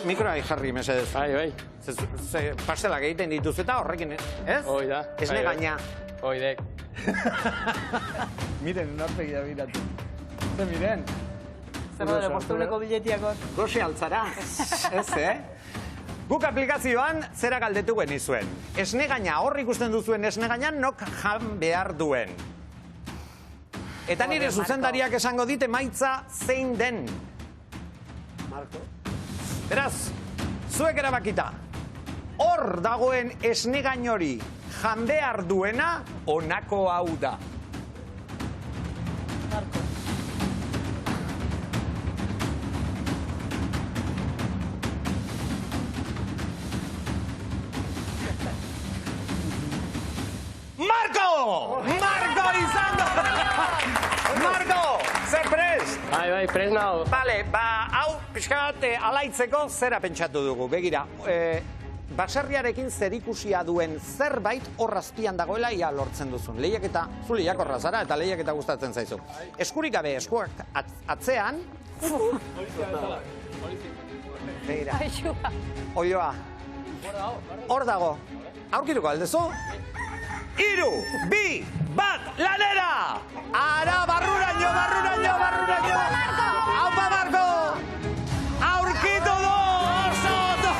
[SPEAKER 3] Mikroa jarri mesedez.
[SPEAKER 5] Bai.
[SPEAKER 3] Pastelak egiten dituz eta horrekin, ez?
[SPEAKER 5] Hoi da.
[SPEAKER 3] Esne gaina.
[SPEAKER 5] Hoidek.
[SPEAKER 3] Miren, unarpegia biratu. Ze miren?
[SPEAKER 13] Zer da, postuneko biletiakor.
[SPEAKER 3] Goxe altzara. Ez, Guk aplikazioan zera galdetu genizuen. Esne gaina, hor ikusten duzuen esne gaina nok jan behar duen. Eta nire zuzendariak esango dit emaitza zein den. Beraz, zuek erabakita. Hor dagoen esne gain hori jan behar duena honako hau da. Marko izan da! Marko, zer prest?
[SPEAKER 5] Bai, prest nago.
[SPEAKER 3] Bale, hau, pixka bat, alaitzeko zera pentsatu dugu. Begira, baserriarekin zerikusia duen zerbait horrazpian dagoela ia lortzen duzun. Lehiaketa, zu lehiakorra zara eta lehiaketa gustatzen zaizu. Eskurik gabe, eskuak atzean. Begira. Oioa. Hor dago. Aurkituko aldezu? 3, 2, 1, lanera! Ara, barruraino! Haupa, Marko! Aurkitu du! Oso ondo!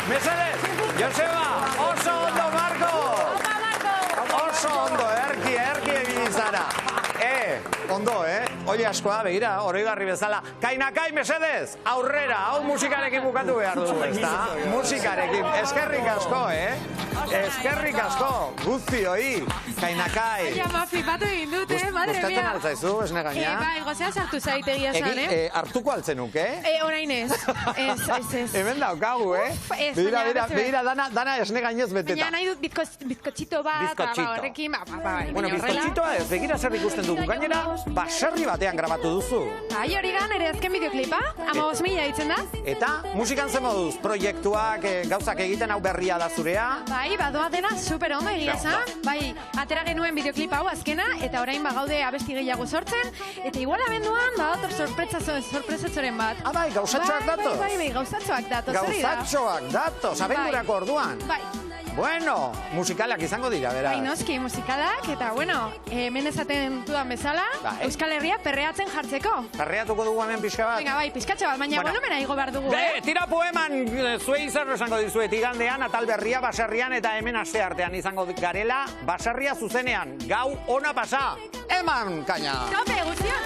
[SPEAKER 3] Mesedez, Joseba, oso ondo, Marko! Oso ondo, erki egin zara. Ondo, Oie askoa, begira, oroigarri bezala. Kainakai, mesedez, aurrera, hau musikarekin bukatu behar dugu, ezta? Musikarekin, eskerrik asko, Eskerrik asko, guztioi, Kainakai.
[SPEAKER 4] Ja, flipatu egin dut, madre mia.
[SPEAKER 3] Gustatzen altzaizu, esne gaina?
[SPEAKER 4] Bai, gozea sartu zaitegia zan,
[SPEAKER 3] Hartuko altzen nuke?
[SPEAKER 4] Orain ez. Ez.
[SPEAKER 3] Hemen daukagu, Begira, dana esne gainez beteta.
[SPEAKER 4] Baina nahi dut bizkotxito bat, horrekin,
[SPEAKER 3] Bueno, bizkotxitoa ez, begira zer ikusten dugu. Gainera, baserri batean grabatu duzu.
[SPEAKER 4] Bai, hori gan, ere azken bideoklipa, 15.000 ditzen da.
[SPEAKER 3] Eta, musikan zen moduz, proiektuak, gauzak egiten hau berria da zurea?
[SPEAKER 4] Bai, badoa dena super ondo egia zan. Bai, atera genuen bideoklipa hau azkena, eta orain bagaude abesti gehiago sortzen, eta igual abenduan, badator sorpresatzoren bat.
[SPEAKER 3] Bai, gauzatxoak datoz?
[SPEAKER 4] Bai, gauzatxoak datoz, hori da.
[SPEAKER 3] Gauzatxoak datoz, abendurako orduan?
[SPEAKER 4] Bai.
[SPEAKER 3] Bueno, musikalak izango dira, beraz.
[SPEAKER 4] Bai, noski, musikalak, eta bueno, hemen esaten dudan bezala, Euskal Herria perreatzen jartzeko.
[SPEAKER 3] Perreatuko dugu hemen pixka bat?
[SPEAKER 4] Venga, bai, pixkatxo bat, baina volumena igo behar dugu,
[SPEAKER 3] Tira poeman, zuei zer esango dizuet, igandean, atal berria, baserrian, eta hemen aste artean izango garela, baserria zuzenean, gau ona pasa, eman kaina!
[SPEAKER 4] Tope, guztiak!